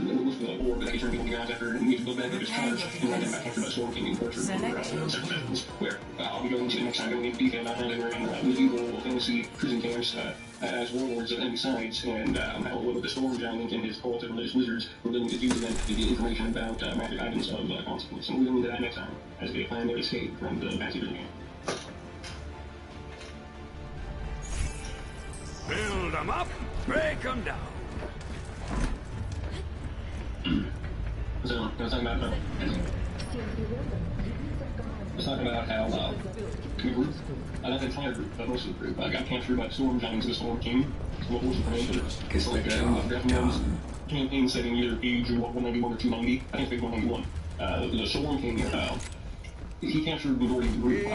war, but they turned people to gods after we need to go back and just charge, and then back after the Storm King and Torture for several sessions, where I'll be going to next time, going into detail about how they were in medieval fantasy prison camps as warlords of enemy sides, and how the Storm Giant and his cult of religious wizards were willing to use them to get information about magic items of consequence, and we'll go into that next time as they plan their escape from the fantasy prison camp. Build them up, break them down. So, let's talk about how the group, not the entire group, but most of the group, got captured by the Storm Giants and the Storm King. So what was the plan? It's like Deathman's campaign setting either page 191 or 290. I think page 191. The Storm King, he captured the majority of the group.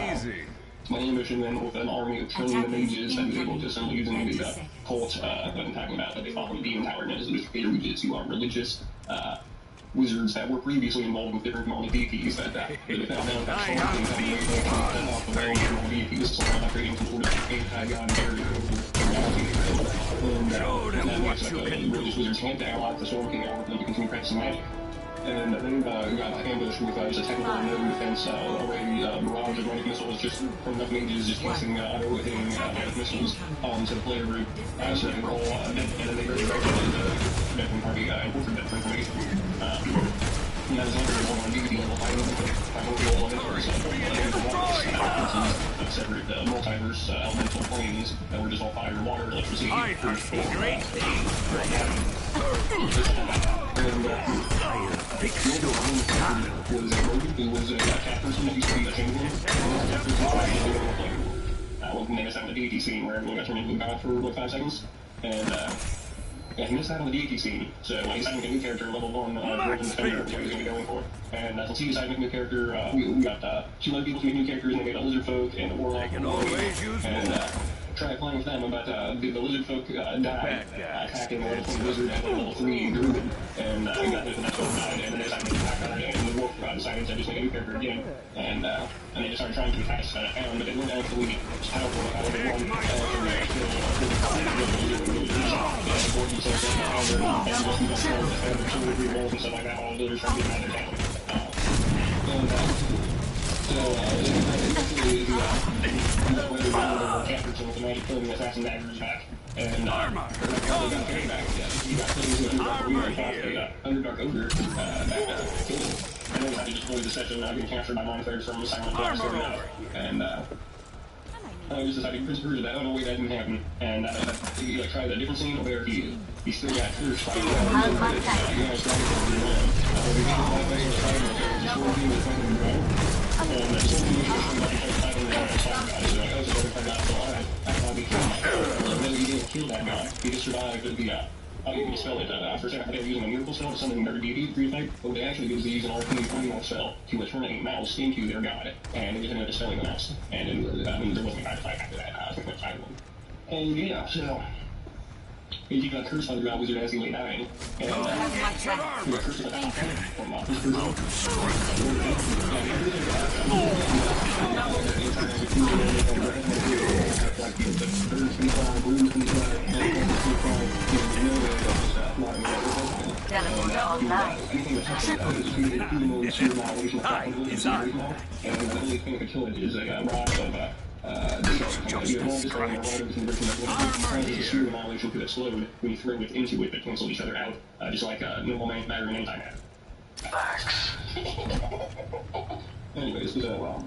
My ambition then with an army of trained mages that was able to assemble using the cult that I'm talking about, that they follow the Demon Tower, and as the creator wizards who are religious wizards that were previously involved with different demonic deities that they found out that Storm King had off the realm of demonic deities, so I'm creating some sort of anti-god barrier over reality. And that makes like the religious wizards had to ally the Storm King out, and to continue practicing magic. And they got ambushed with just a technical and no defense array, barrage of magic missiles just from enough mages just casting auto-hitting magic missiles onto the player group. So they were all dead, and then they resurrected the Deathman party and ordered that for information. Yeah, there's only one DVD level fighting. I hope you'll want it. Separate multiverse elemental planes that were just all fire, water, electricity. I foresee great things. Was a cat person that used to be a chamberlain. One name is out in the deity scene where everyone got turned into a god for like 5 seconds. And yeah, he missed out on the deity scene. So he decided to make a new character, level 1, Golden Defender, which he was going to be going for. And since he decided to make a new character, we got 2 other people to make new characters, and they made a lizard folk and a warlock. And tried playing with them, but the lizard folk died attacking a level 20 wizard and a level 3 druid. And got hit and that folk died, and then they decided to make a back on it, and the wolf decided to just make a new character again. And they just started trying to attack Atlas-Atman, but they weren't actually powerful enough to win. And armor. Underdark ogre and then I just avoid the session being captured by monsters from the silent blast and I just decided to purge that. Oh no, wait, that didn't happen. And he tried a different scene where he still got cursed by he didn't kill that guy. He just survived the you can spell it. For a second, they were using a miracle spell to summon their deity type, but what they actually did is they used an arcane primal spell to turn a mouse into their god, and they just ended up dispelling the mouse. And there wasn't a guy to fight after that. I think that's 5-1. And yeah, so he got cursed by the god wizard as he lay dying. And he got cursed by the god from his prison. Annihilation could explode when you throw it into it that cancel each other out, just like normal matter and antimatter. MACS. Anyways, well.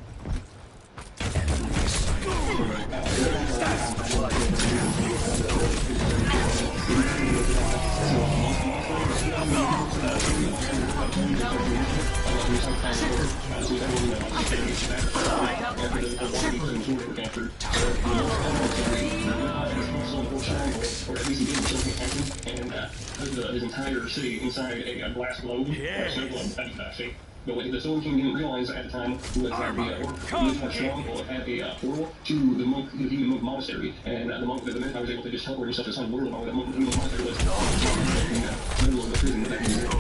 His entire city inside a glass globe, snow globe, that's fake. But what the Solar King didn't realize at the time was that the stronghold had a portal to the monk, the demon monk monastery, and the monk, the Minotaur was able to just teleport himself to some world while the monk, the monastery was in the middle of the prison that he was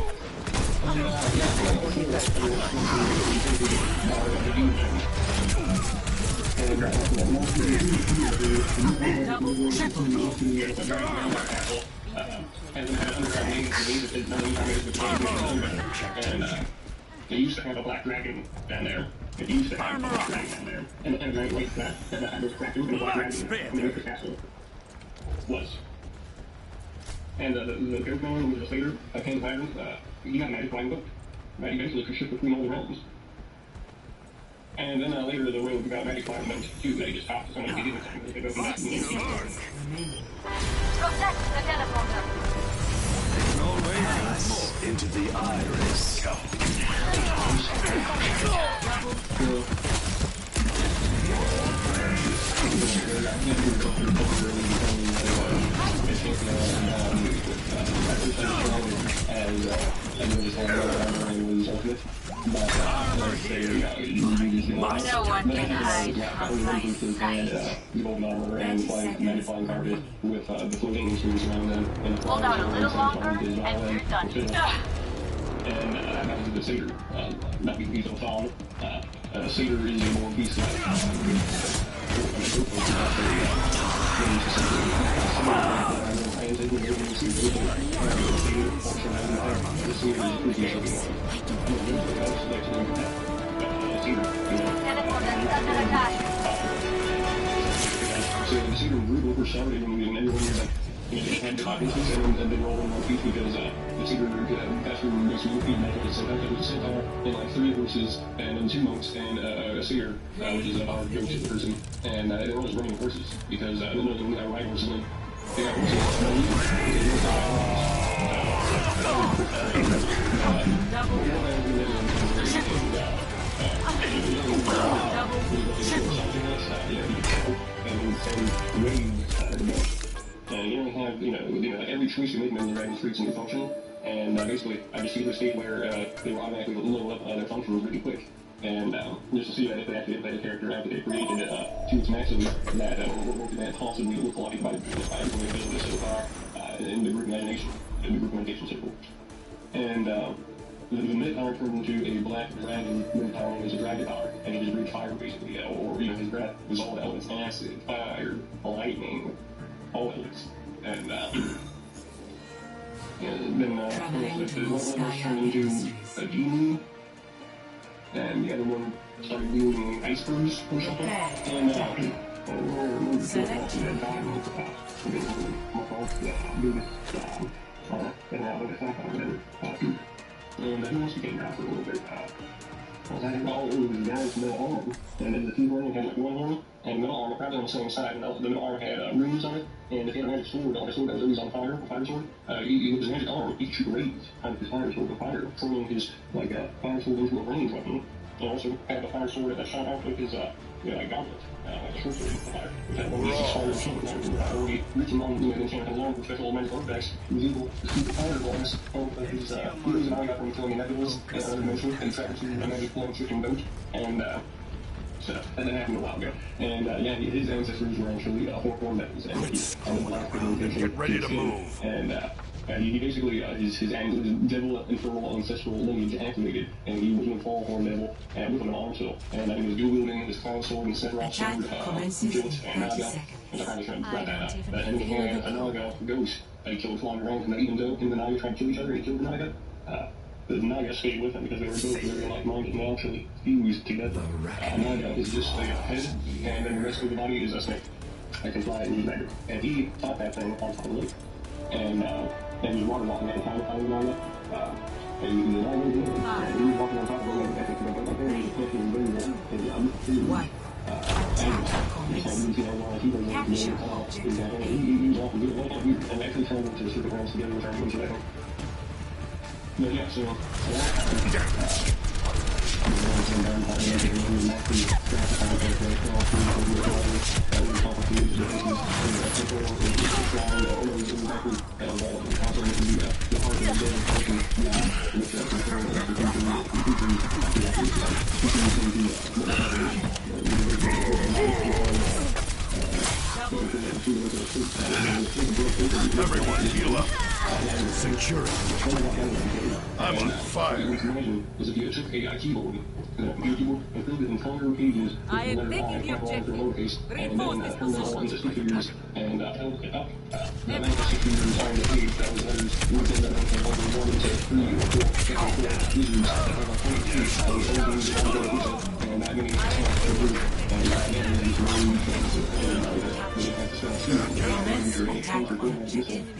they used to have a black dragon down there. It used to have a black dragon down there. And the night like that, and was cracked open a black dragon in the castle. Was. And the goat man who was a slater, King Tyrant, he got a magic flying book that eventually could shift between all the realms. And then later the rogue got magic flying book too, that he just talked to someone he didn't say. They go back to the protect the teleporter. Into the iris. No one can hide from my sight. Hold out a little longer, and you're done. And that happens to the cedar. Not be beast of a song. Cedar is a more beast-like. So the cedar root overshadowed him, and everyone was like, they had the audiences and they rolled in one piece because the Tigger got through most of the feed method. So that was a centaur and like 3 horses and then 2 monks and a seer, which is our go-to person. And they were always running horses because they know that we got right horses in. They got and you only have, like every choice you make in the Dragon Streets and your function, and basically, I just see the state where they will automatically level up their functions really quick. And just to see that if they actually have a character after they created it to its maximum, what that possibly look like by implementing this so far in the group imagination, in the group imagination circle. And the mid-power turned into a black dragon mid-power as a dragon power, and he just breathed fire basically, or his breath was all elements, acid, fire, lightning, all elements. And then the one turned into a demon, and the other one started wielding icebergs or something. And who else became out for a little bit? It was guys middle arm, and then the keyboard had like one arm, and middle arm probably on the same side, and the middle arm had runes on it, and if he had a magic sword on a sword that was always on fire, a fire sword, with his magic arm, he could raise out of his fire sword with fire, turning his fire sword into a ranged weapon, and also had a fire sword that shot out of his gauntlet, like a short sword with fire. That one was fire sword that already written on the enchanted along with special magic artifacts, he was able to shoot the fire balls off of his heroes and got from killing nebulas and other motion and travel to a magic flame switching boat, and so that happened a while ago. And his ancestors were actually horn metals, and he Get ready to move. And he basically, his devil infernal ancestral lineage activated, and he was in fall horn devil, and with an arm still. And he was dual wielding his cloud sword and Sephiroth sword, Jilt, and Naga. And I kind of brought that up. And he had a Naga ghost that he killed flying around, and even though him and the Naga tried to kill each other, and he killed the Naga, the Naga stayed with him because they were both very like-minded and actually fused together. Naga is just a head, and then the rest of the body is a snake. I can fly and use Naga. And he fought that thing on top of the lake. And he was water walking at the time of finding Naga. And he was walking on top of the lake. I think he was clicking and bringing his and actually trying to super hands together with our moves together. But yeah, so Everyone, heal up. Secure it. I'm on fire. Was if you took a keyboard, and filled it in color pages, I am taking the objective. Reinforce this position. And held it up. Now that was 60 years on the page, that was letters, within that I can hold 1 to 3 or 4 users that have a 22, and I mean,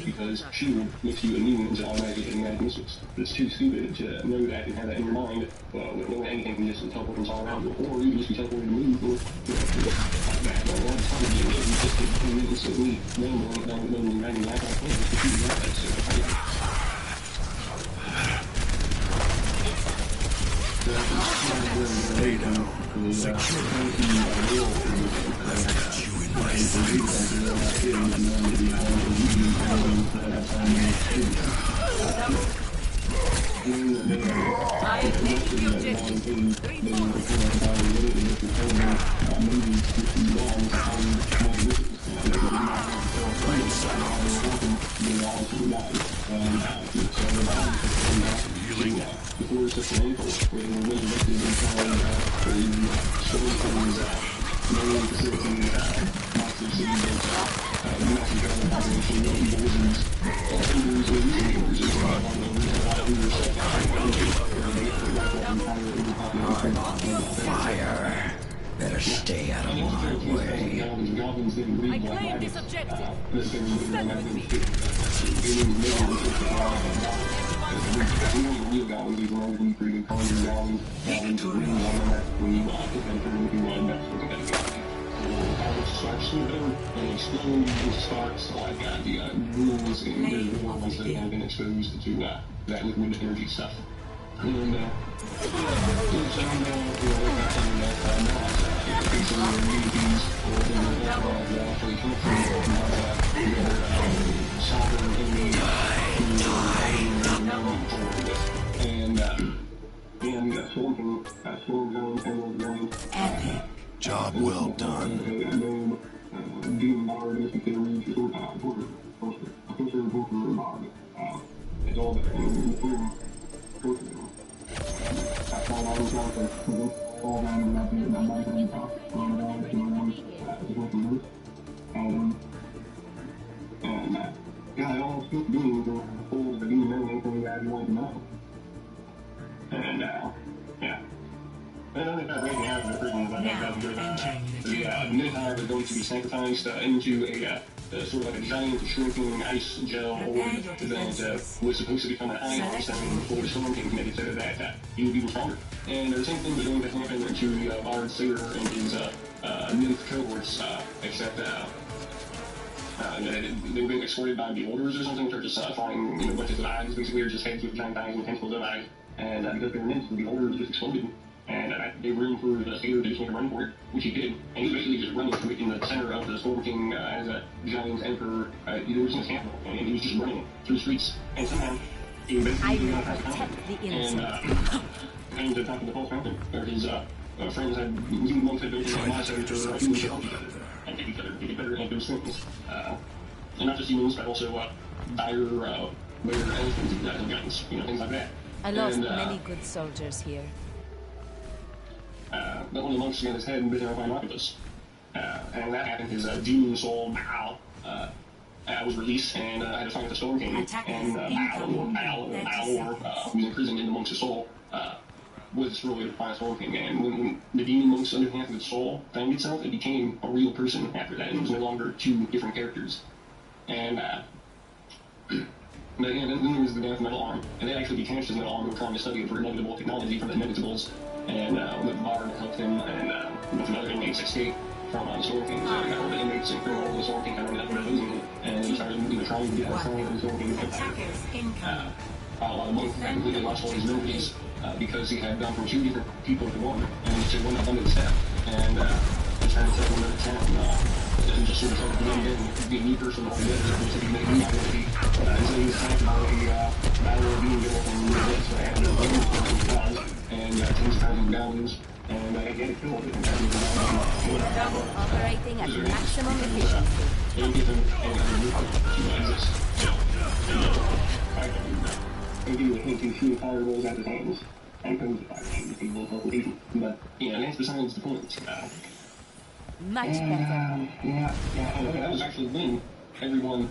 because shield makes you immune to automatic automatic missiles. It's too stupid to know that and have that in your mind, knowing anything can just teleport from all around you, or you can just be teleported to move, or like that. But a lot of times you just get instantly randomly down the random life on just to shoot your eyes. Lay down. I am taking the objective. Healing. Fire. Better stay out of my way. I claim this objective. Stand with me. Sparks like the rules and the ones that have been exposed to that liquid energy stuff. And Job well done. Midnight are going to be sacrificed into a sort of like a giant shrinking ice gel orb that was supposed to become an ion stone before the storm king committed so that he would be even stronger. And the same thing was going to happen to Bard Sayer and his nymph cohorts, except they were being exploited by beholders or something, which are just flying bunches of eyes, basically, or just heads with giant eyes and tentacles of eyes. And because they were nymphs, the beholders just exploded. And they were in for the Sayer to just make a run for it, which he did. And he basically just running through it in the center of the Storm King as a giant emperor. He was in his camp, and he was just running through the streets. And somehow, he basically I will protect the innocent. And to talk to the false mountain, where his friends had, you monks had built a monastery for humans to help each other, and get each other, get better at those things. And not just humans, but also dire, rare elephants and guns, things like that. I lost many good soldiers here. But one of the monks got his head and bit down by an octopus. And that happened. His demon soul, Baal, was released and had to fight the Storm King. And Baal, who was imprisoned in the monk's soul, was destroyed by the Storm King. And when the demon monk's under half of its soul found itself, it became a real person after that. It was no longer two different characters. And but yeah, then there was the Death Metal Arm, and they actually detached his metal arm and were trying to study it for inevitable technology from the inevitables. And the Bard helped him, and with another inmates escape from the Storm King. So they got all the inmates and criminals of the Storm King ended up losing him, and he started trying to get out of the Storm King's empire. A lot of monks had completely lost all his abilities because he had gone from two different people to one, and he just went up under the step, and they tried to take him to the town. And just sort of tried to blend in, be a new person altogether, so he made a new identity. So he was attacked by a battle of being built and things kind of balance, and I get it killed. Operating at maximum efficiency. And give him to exist. I give you a hint to shoot fireballs at his hands. And comes the fire people for eating. But that's besides the point. Much better. Yeah. That was actually when everyone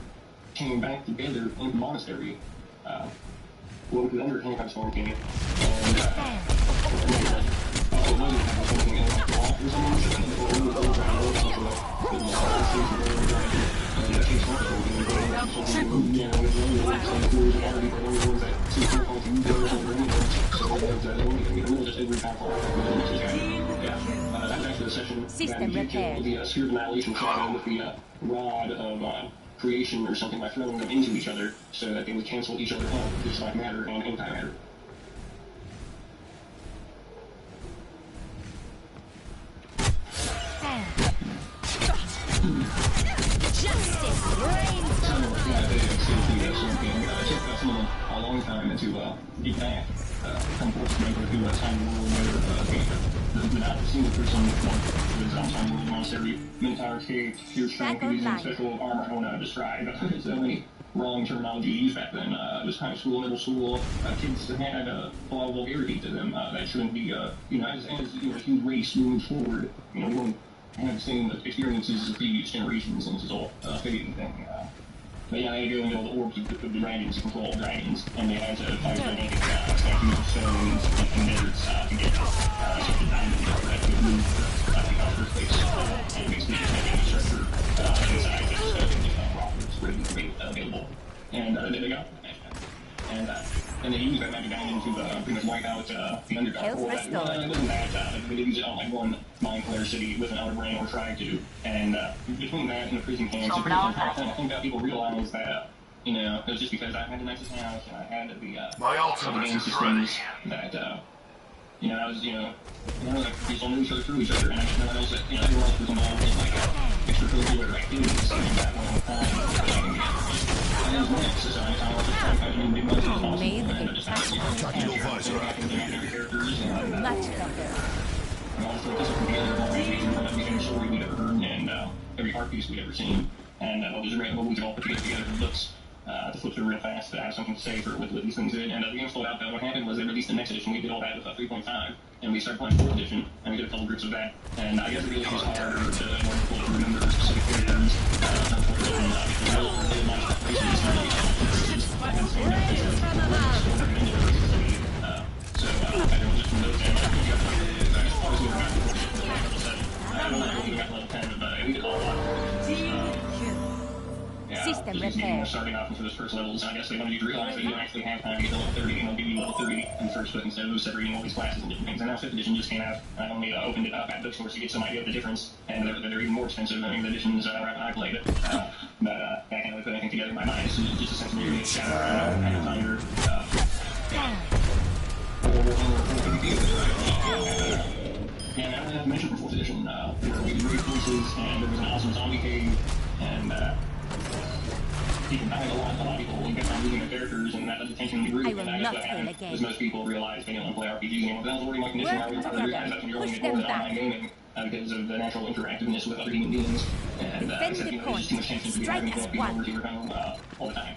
came back together in the monastery. Well, because under Hancock Storm King, and it wasn't Hancock Storm King, and or System repaired. The sphere of annihilation shot with the rod of creation or something by throwing them into each other so that they would cancel each other out, just like matter and antimatter. Justice reigns. It took someone a long time to get back from force member who time world member without seeing the person who was on time world monastery. Minotaur escaped, pure strength, using special armor on describe. So many wrong terminology used back then. It was high school, middle school. Kids had a lot of vulgarity to them that shouldn't be, as a huge race moves forward, we won't have the same experiences as the previous generations, and this is all a fading thing. But yeah, they go into all the orbs of the dragons to control all dragons, and they had to fight their naked statues of stones and deserts to get such a diamond that could move Understood. It wasn't that bad. They did use it on like one Mind Flayer city with an outer brain or tried to. And between that and the prison camps, I think that people realize that, you know, it was just because I had the nicest house and I had the My ultimate game is systems that, you know, I was, like, people knew each other through each other, and I just realized that, you know, everyone else was involved in, like, extracurricular activities, and that one and it was MACS, so I was just trying to kind of big money as possible, Made and I a just had to tactical visor every characters, and Much better. also just put together more imagination from every story we'd ever heard, and every art piece we'd ever seen, and we could all put together books, to flip through real fast to have something to say for what these things did. And the game slowed out. What happened was they released the next edition. We did all that with 3.5, and we started playing 4th edition, and we did a couple groups of that. And I guess it really was harder to more people to remember specific characters. So everyone just from those games, I just always got I don't know how we got level 10, but we did all a lot. System repair. Starting off into those first levels, and I guess they wanted you to realize that you don't actually have time to get to level 30, and they'll give you level 30 in the first book instead of separating all these classes and different things. And now 5th edition just came out. I only opened it up at bookstores to get some idea of the difference, and they're even more expensive than the editions I played it. But I can't really put anything together in my mind. It's just a sense of nearly kind of tired. And I have mentioned from 4th edition, where we read voices, and there was an awesome zombie cave, and people died a lot of people kept on losing their characters, and that the tension grew. I will not fail again. Because most people realized they didn't want to play RPGs anymore. That was already my condition. I was realized that when you're only more than online gaming, because of the natural interactiveness with other human beings, and there's just too much tension to be having people over to your home all the time.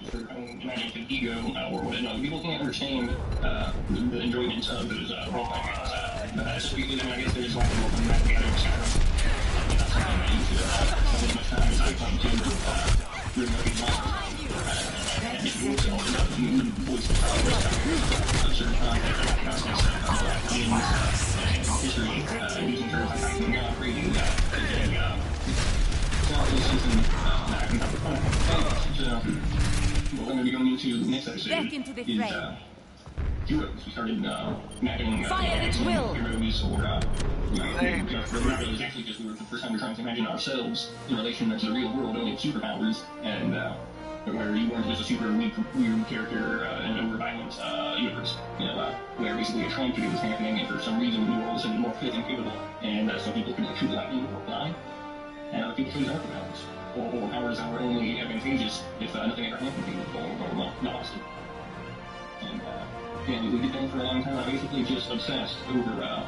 Just for your own imaginative ego, or what, no, people can't understand the enjoyment of those role-playing games. But I guess they're just like more from that together in Skyrim. And that's something I used to spend as much time as I come to really looking at and it was all about the voice of certain concepts, history, using terms like hacking, reading, we're going to be going into the next episode. Back into the frame. Heroes. We started mapping Fire at will. heroes, or heroes. Actually, just we were the first time we were trying to imagine ourselves in relation to the real world, only with superpowers, and where you weren't just a super weird character in an over-violent universe, where basically a tragedy was happening, and for some reason you were all of a sudden more fit and capable, and some people could shoot lightning or fly, and other people chose other powers, or powers that were only advantageous if nothing ever happened to you, or lost. And we did that for a long time. I basically just obsessed over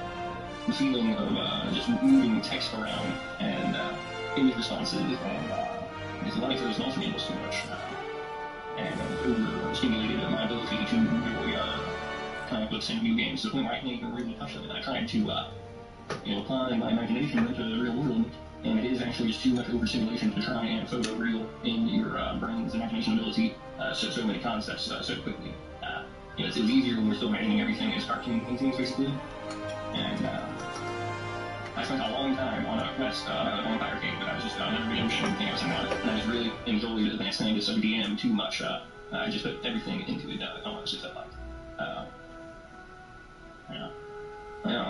the feeling of just moving text around and image responses, and because a lot of those also enables too much, and overstimulated my ability to enjoy comic books and video games to the point where I can't even really touch them. And I tried to apply my imagination into the real world, and it is actually just too much overstimulation to try and photo real in your brain's imagination ability so many concepts so quickly. It's easier when we're still imagining everything as cartoon paintings, basically. And I spent a long time on a quest about a vampire cave, but I was just never really understanding anything I was about. And I just really enjoyed Advanced Scientist of DM too much. I just put everything into it. I don't just like.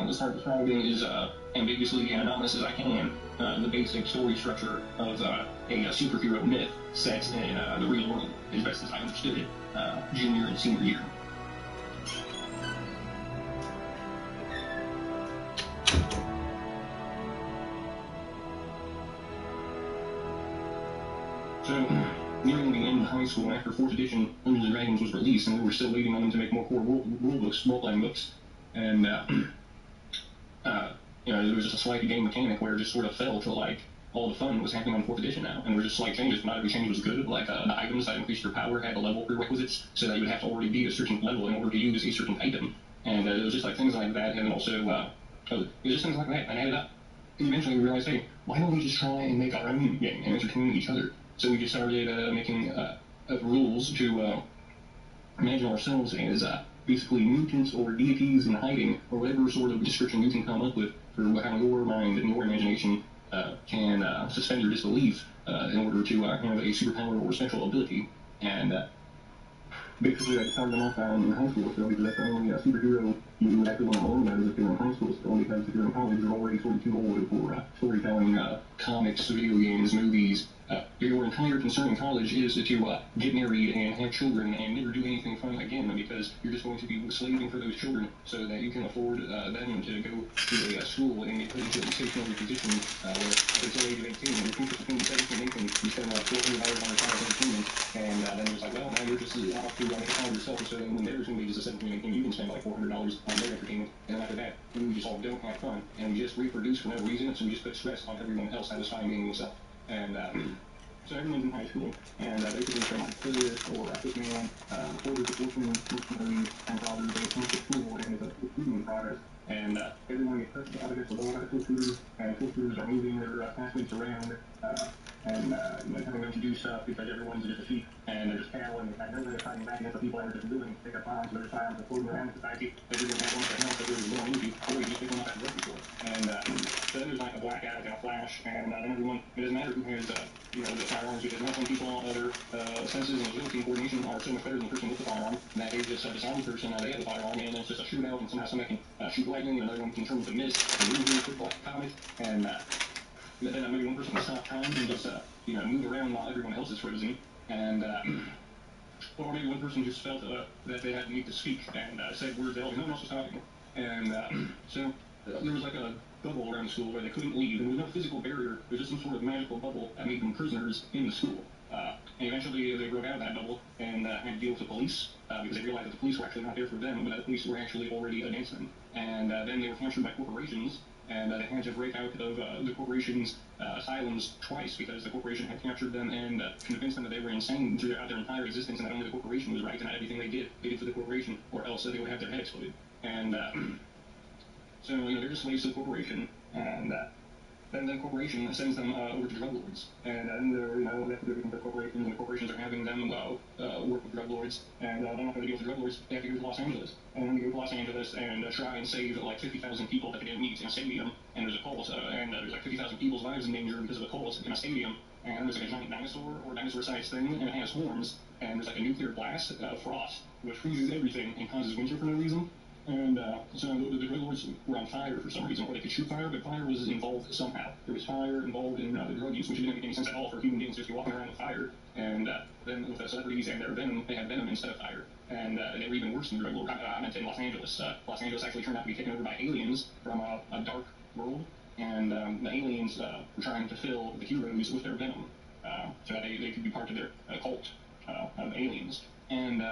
Let's start describing as ambiguously and anonymous as I can the basic story structure of a superhero myth set in the real world, as best as I understood it, junior and senior year. So, nearing the end of high school, after 4th edition, Dungeons & Dragons was released, and we were still waiting on them to make more core rule books, role-playing books, and, there was just a slight game mechanic where it just sort of fell to, like, all the fun was happening on 4th edition now, and there were just slight changes. Not every change was good, like, the items that increased your power had the level prerequisites, so that you would have to already be a certain level in order to use a certain item, and it was just, like, things like that, and then also, it was just things like that, and added up. And eventually we realized, hey, why don't we just try and make our own game and entertain each other? So we just started making rules to imagine ourselves as basically mutants or deities in hiding, or whatever sort of description you can come up with for how your mind and your imagination can suspend your disbelief in order to have a superpower or special ability. And basically I started them off in high school, so because that's the only superhero you would actually want to learn better if you're in high school still, because if you're in college, you're already sort of too old for storytelling, comics, video games, movies. Your entire concern in college is to get married and have children and never do anything fun again, because you're just going to be slaving for those children so that you can afford them to go to a school and get put into a stationary position where until age of 18, your future between 17 and 18, you spend like $400 on your college entertainment, and then it's like, well, now you're just off to make a college yourself, so then when there's going to be just a 17 and 18, you can spend like $400 on their entertainment, and then after that, you just all don't have fun, and you just reproduce for no reason, so you just put stress on everyone else satisfying being yourself. And so everyone's in high school, and basically from like Phyllis or Atlas-Atman, reporters, reporters, mercenaries, and robbers, they come to school, and it's a shooting in progress. And everyone gets pushed out against the wall by the school shooters, and school shooters are moving their classmates around, and telling them to do stuff because everyone's just a sheep, and they're just cattle, and they have nowhere to fighting back against the people that are just willing to pick up bombs, so there's bombs that floating around in society. They didn't have one for health that they were going into, or you just pick one up at the grocery store. And so then there's like a blackout and a flash, and then everyone, it doesn't matter who has, the firearms, because now some people, their senses and agility and coordination are so much better than the person with the firearm, that they just decide the person, they have the firearm, and then it's just a shootout, and somehow somebody can shoot lightning, and another one can turn with a mist, and move really quick like a comet, and then maybe one person can stop time and just, move around while everyone else is frozen, and, or maybe one person just felt that they had the need to speak and said words that no one else was talking, and so there was like a bubble around the school where they couldn't leave, and there was no physical barrier. There was just some sort of magical bubble that made them prisoners in the school. And eventually they broke out of that bubble and had to deal with the police because they realized that the police were actually not there for them, but the police were actually already against them. And then they were captured by corporations, and they had to break out of the corporation's asylums twice because the corporation had captured them and convinced them that they were insane throughout their entire existence, and that only the corporation was right, and that everything they did for the corporation, or else they would have their head exploded. And so, they're just slaves to the corporation, and then the corporation sends them over to drug lords, and then they have to do everything for corporations, and the corporations are having them work with drug lords, and they're not going to deal with drug lords. They have to go to Los Angeles, and then they go to Los Angeles and try and save like 50,000 people that they didn't meet in a stadium, and there's a cult, and there's like 50,000 people's lives in danger because of a cult in a stadium, and there's like a giant dinosaur or dinosaur-sized thing, and it has horns, and there's like a nuclear blast, frost, which freezes everything and causes winter for no reason. And so the drug lords were on fire for some reason, or they could shoot fire, but fire was involved somehow. There was fire involved in the drug use, which didn't make any sense at all for human beings just to be walking around with fire. And then with the celebrities and their venom, they had venom instead of fire. And they were even worse than the drug lords. I meant in Los Angeles. Los Angeles actually turned out to be taken over by aliens from a dark world, and the aliens were trying to fill the heroes with their venom so that they could be part of their cult of aliens. And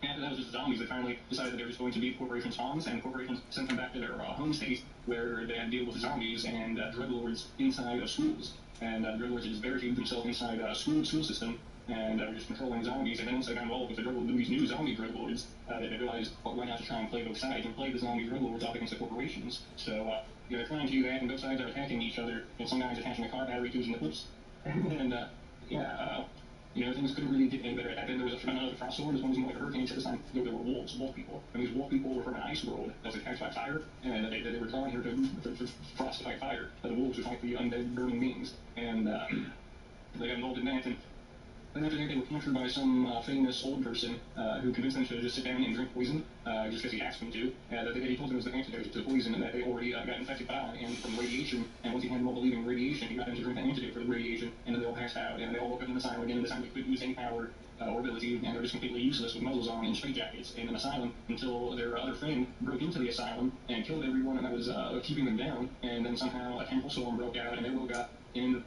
after that was just zombies, they finally decided that there was going to be corporation spawns, and corporations sent them back to their home state where they had to deal with zombies and drug lords inside of schools. And drug lords just barricaded themselves inside a school system, and were just controlling zombies. And then once they got involved with these new zombie drug lords, they realized, well, why not to try and play both sides and play the zombie drug lords off against the corporations? So they're trying to do that, and both sides are attacking each other, and some guys attaching a car battery to his nipples. And things couldn't really get any better at that. Then there was another frost storm. This one was more like a hurricane. This time there were wolf people. And these wolf people were from an ice world that was attacked by fire. And they were drawn here to frost to fight fire. But the wolves would fight the undead burning beings. And they got involved in that. And then after that, they were captured by some famous old person who convinced them to just sit down and drink poison, just because he asked them to. That he told them it was the antidote to poison, and that they already got infected by and from radiation. And once he had them all believing radiation, he got them to drink the antidote for the radiation, and then they all passed out, and they all woke up in the asylum again. And this time they couldn't use any power or ability, and they were just completely useless with muzzles on and straitjackets in an asylum until their other friend broke into the asylum and killed everyone that was keeping them down. And then somehow a temple storm broke out, and they woke up in.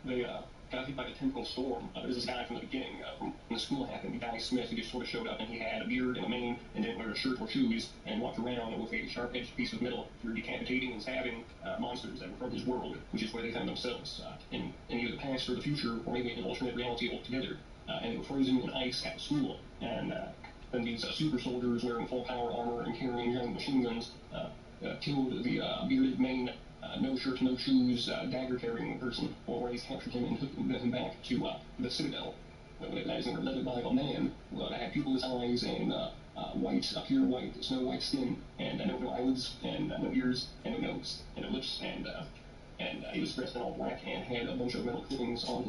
They got hit by the temporal storm. There's this guy from the beginning, when the school happened, Guy Smith, who just sort of showed up, and he had a beard and a mane, and didn't wear a shirt or shoes, and walked around with a sharp-edged piece of metal for decapitating and stabbing monsters that were from his world, which is where they found themselves, in either the past or the future, or maybe an alternate reality altogether. And they were frozen in ice at the school, and then these super soldiers wearing full power armor and carrying giant machine guns killed the bearded mane, no shirt, no shoes, dagger-carrying person, where they captured him and took him back to the Citadel. That is led by a man that had pupilless eyes and white, pure white, snow white skin, and no eyelids, and no ears, and no nose, and no lips, and he was dressed in all black and had a bunch of metal clippings on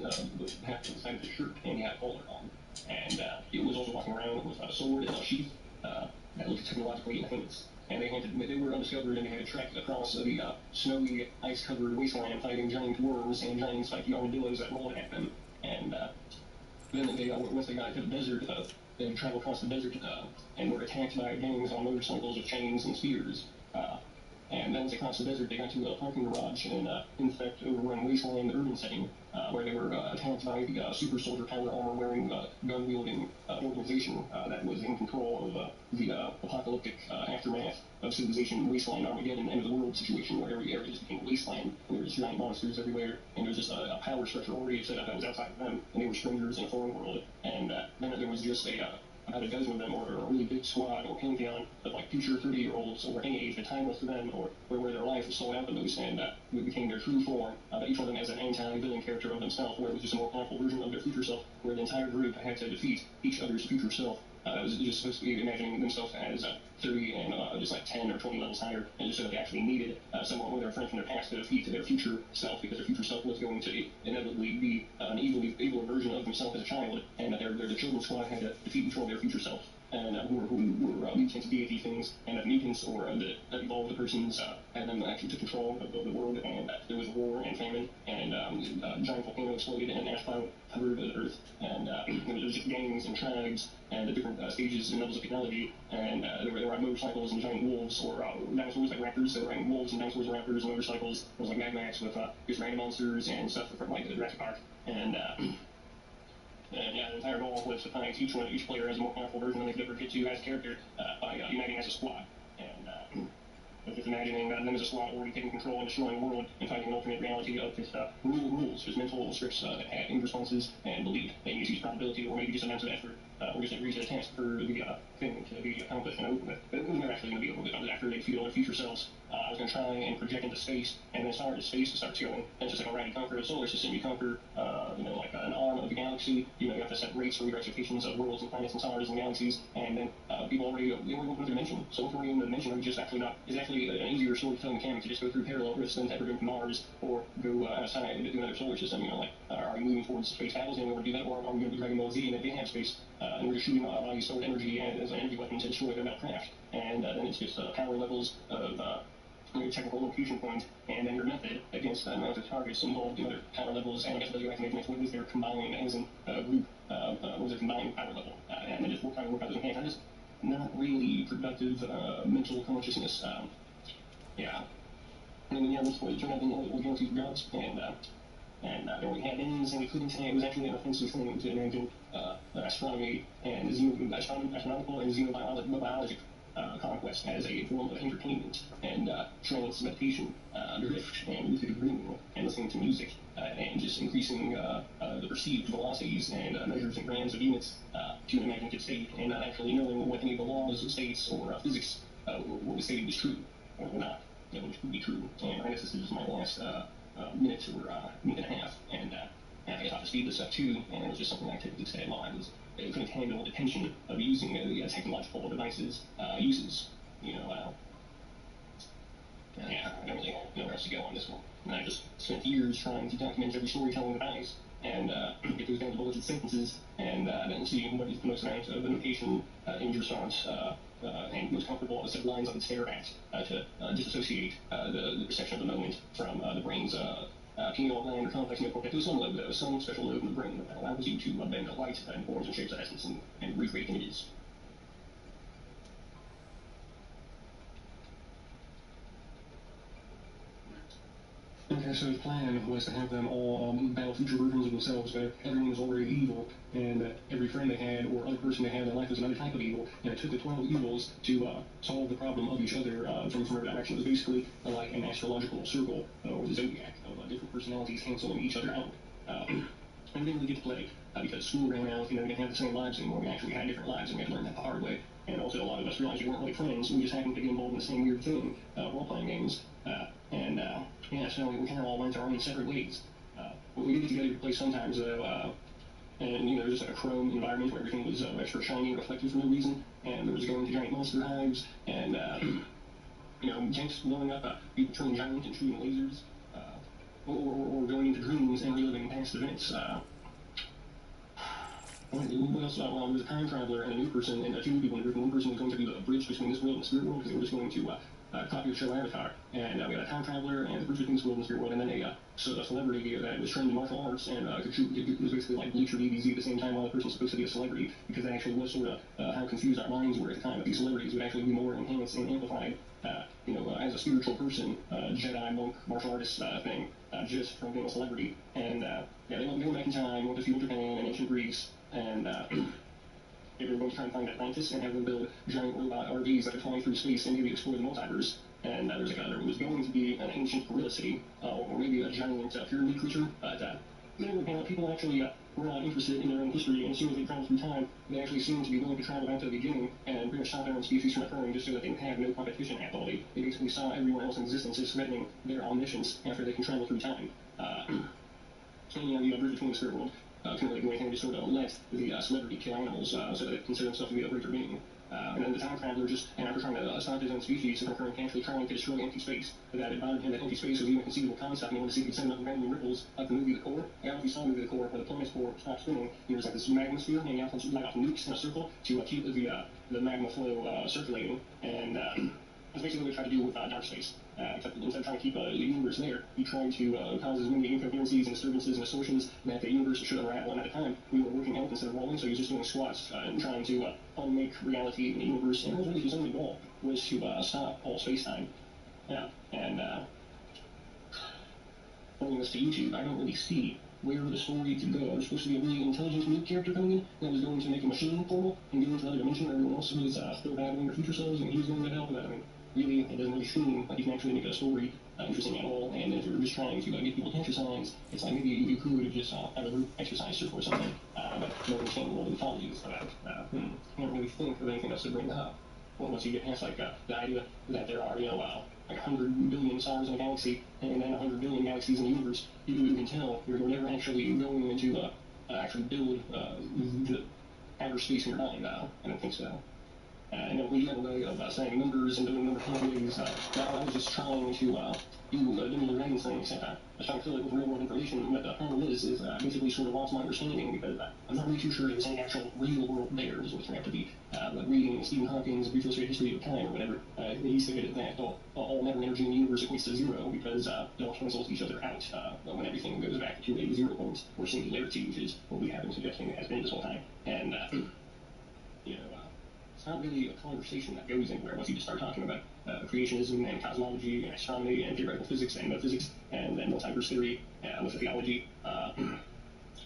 half the side of his shirt, and he had a collar on. and it was also walking around with a sword and a sheath that looked technologically enhanced. And they were undiscovered, and they had trekked across the snowy, ice-covered wasteland, fighting giant worms and giant spiky armadillos that rolled at them. And then once they got to the desert, they traveled across the desert and were attacked by gangs on motorcycles with chains and spears. And then once they crossed the desert, they got to a parking garage in in fact, overrun wasteland urban setting, where they were attacked by the super soldier power armor-wearing, gun-wielding organization that was in control of the apocalyptic aftermath of civilization, wasteland, Armageddon, end of the world situation, where every area just became a wasteland, and there was giant monsters everywhere, and there was just a power structure already set up that was outside of them, and they were strangers in a foreign world. And then there was just about a dozen of them, or a really big squad or pantheon of like future 30-year-olds or any age, but timeless to them, or where their life was sold out the most, and it became their true form. But each one of them as an anti-villain character of themselves, where it was just a more powerful version of their future self, where the entire group had to defeat each other's future self. It was just supposed to be imagining themselves as 30 and just like 10 or 20 levels higher, and just so that they actually needed someone with their friend from their past to defeat their future self, because their future self was going to inevitably be an evil version of themselves as a child, and the children's squad had to defeat each one of their future selves. And who were mutants, deity things, and mutants or that evolved the persons had them actually took control of the world, and there was war and famine, and giant volcano exploded, and ash cloud covered the earth, and there was just gangs and tribes and the different stages and levels of technology, and there were motorcycles and giant wolves, or dinosaurs like raptors. So there were wolves and dinosaurs and raptors and motorcycles. There was like Mad Max with just random monsters and stuff from like the Jurassic Park, and yeah, the entire goal was to find each player as a more powerful version than they could ever get to as a character by uniting as a squad. And just imagining them as a squad already taking control and destroying the world and finding an alternate reality of just rules, just mental scripts that had in responses and believed they needed to use probability or maybe just amounts of effort or just agreed to the task for the thing to be accomplished and over with. But it was never actually going to be over with. After they defeated all their future selves, I was going to try and project into space, and then start as space starts going. And it's just like, alright, you conquer a solar system, you conquer, like an arm of the galaxy, you have to set rates for your expectations of worlds and planets and stars and galaxies, and then people already went into the dimension. So once we're in the dimension, it's actually an easier storytelling mechanic to just go through parallel Earths than to ever go to Mars or go outside and do another solar system. Are you moving towards space battles and you want to do that, or are we going to be Dragon Ball Z and they have space, and we're just shooting bodies stored energy as an energy weapon to destroy their metal craft, and then it's just power levels of technical location point, and then your method against the amount of targets involved in other power levels, and I guess you activate next, what is their combined as a group, what was their combined power level, and then just work out those mechanics. Just not really productive mental consciousness. Yeah. And then, this way, it turned out the galaxies were gods, and they only had names, and we couldn't say it was actually an offensive thing to imagine astronomy and astronomical and xenobiologic conquest as a form of entertainment and trance meditation, drift and lucid dreaming, and listening to music, and just increasing the perceived velocities and measures and grams of units to an imaginative state, and not actually knowing what any of the laws of states or physics what was stated was true or not, which would be true. And I guess this is my last minute or minute and a half, and I guess I'll just speed this up too, and it was just something I typically say while I couldn't handle the tension of using the technological devices uses. Yeah, I don't really know where else to go on this one. And I just spent years trying to document every storytelling device and get those down to bulleted sentences, and then see what is the most amount of notation, image response, and most comfortable set of lines I can stare at to disassociate the perception of the moment from the brain's pineal gland or complex neocortex to some lobe, some special lobe in the brain that allows you to bend light in forms and shapes of essence and recreate images. Okay, so the plan was to have them all battle future versions of themselves, but everyone was already evil, and every friend they had or other person they had in their life was another type of evil, and it took the 12 evils to solve the problem of each other from every direction. It was basically like an astrological circle, or the zodiac, of different personalities canceling each other out. And we didn't really get to play, because school ran out, we didn't have the same lives anymore. We actually had different lives, and we had to learn that the hard way. And also, a lot of us realized we weren't really friends, we just happened to get involved in the same weird thing, role-playing games. Yeah, so we kind of all went our own separate ways. We did get together to play sometimes, though, and, there was just like a chrome environment where everything was extra shiny and reflective for no reason, and there was going to giant monster hives, and, tanks blowing up, people turning giant and shooting lasers, or going into dreams and reliving past events. What else? Well, there's a time traveler and a new person, and two people in the group. One person is going to be the bridge between this world and the spirit world, because they were just going to copy the show Avatar. And we got a time traveler and the bridge between this world and the spirit world, and then a celebrity that was trained in martial arts and could shoot. It was basically like Bleach or DBZ at the same time while the person was supposed to be a celebrity, because that actually was sort of how confused our minds were at the time. That these celebrities would actually be more enhanced and amplified, as a spiritual person, Jedi, monk, martial artist thing, just from being a celebrity. And they went back in time, went to feudal Japan and ancient Greece, and they were going to try and find Atlantis and have them build giant robot RVs that could fly through space and maybe explore the multiverse. And there was going to be an ancient gorilla city, or maybe a giant pyramid creature, but people actually were not interested in their own history, and as soon as they traveled through time, they actually seemed to be willing to travel back to the beginning and pretty much stop their own species from occurring, just so that they would have no competition at all. They basically saw everyone else in existence as threatening their omniscience after they can travel through time. And the bridge between the spirit world couldn't really do anything, just sort of let the celebrity kill animals so that they consider themselves to be a greater being. And then the time traveler just, after trying to stop his own species from occurring, actually trying to destroy empty space. That it bothered him that empty space was even a conceivable concept, and he wanted to see if he could send up random ripples like the movie The Core. And if you saw the movie The Core, when the planet's core stopped spinning, there was like this magma sphere hanging out from like nukes in a circle to keep the magma flow circulating. And that's basically what we try to do with dark space. Except instead of trying to keep the universe there, he tried to cause as many incoherencies and disturbances and distortions that the universe should unravel. And at the time, we were working out instead of rolling, so he was just doing squats and trying to unmake reality in the universe. And really his only goal was to stop all space-time. Yeah, and bringing this to YouTube, I don't really see where the story could go. There's supposed to be a really intelligent new character coming in that was going to make a machine portal and go into another dimension where everyone else was still battling their future selves, and he was going to help. But I mean, really, it doesn't really seem like you can actually make a story interesting at all. And if you're just trying to get people to exercise, it's like maybe you could just have a group exercise circle or something, but no understanding what the mythology is about. I don't really think of anything else to bring up. Well, once you get past like the idea that there are like 100 billion stars in a galaxy and then 100 billion galaxies in the universe, you can tell you're never actually going into actually build the outer space in your mind. I don't think so. We have a way of saying numbers and doing number calculations. I was just trying to do the writing thing, except I was trying to fill it with real world information. But the problem is basically sort of lost my understanding, because I'm not really too sure there's any actual real world there, is what it's going to have to be. Like reading Stephen Hawking's Brief Illustrated History of Time or whatever, he said that all matter and energy in the universe equates to zero, because they all cancel each other out when everything goes back to a 0 point, or singularity, which is what we have been suggesting it has been this whole time. And, it's not really a conversation that goes anywhere once you just start talking about creationism and cosmology and astronomy and theoretical physics and metaphysics and multiverse theory and theology,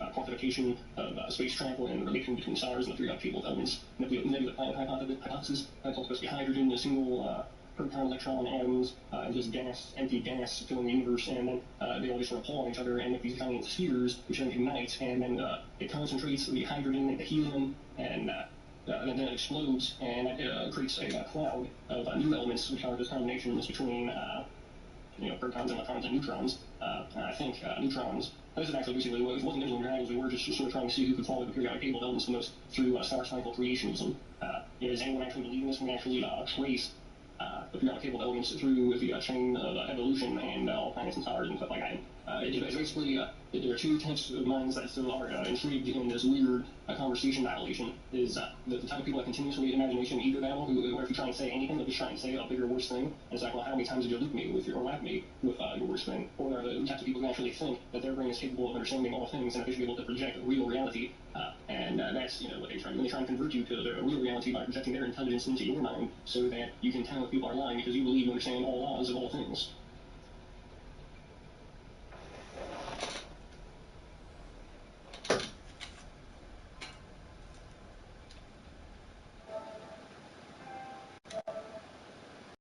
quantification of space travel and the relation between stars and the periodic table of elements, nebula hypothesis. That's all supposed to be hydrogen, a single proton, electron, atoms, and just gas, empty gas filling the universe, and then they all just sort of pull on each other and make these giant spheres which then ignite, and then it concentrates the hydrogen into helium, and then it explodes, and it creates a cloud of new elements, which are just combinations between protons, electrons, and neutrons. I think neutrons. This is actually basically it wasn't originally dragons. We were just sort of trying to see who could follow the periodic table of elements the most through star cycle creationism. Does anyone actually believe in this? Can we actually trace the periodic table of elements through the chain of evolution and all planets and stars and stuff like that? It's basically there are two types of minds that still are intrigued in this weird conversation dilation. Is the type of people that continuously imagination ego battle, where if you try and say anything, they'll just try and say a bigger, worse thing. And it's like, well, how many times did you loop me with or laugh me with your worst thing? Or are the types of people who actually think that their brain is capable of understanding all things and officially able to project real reality? And that's what they try. When they try and convert you to the real reality by projecting their intelligence into your mind, so that you can tell if people are lying because you believe you understand all laws of all things.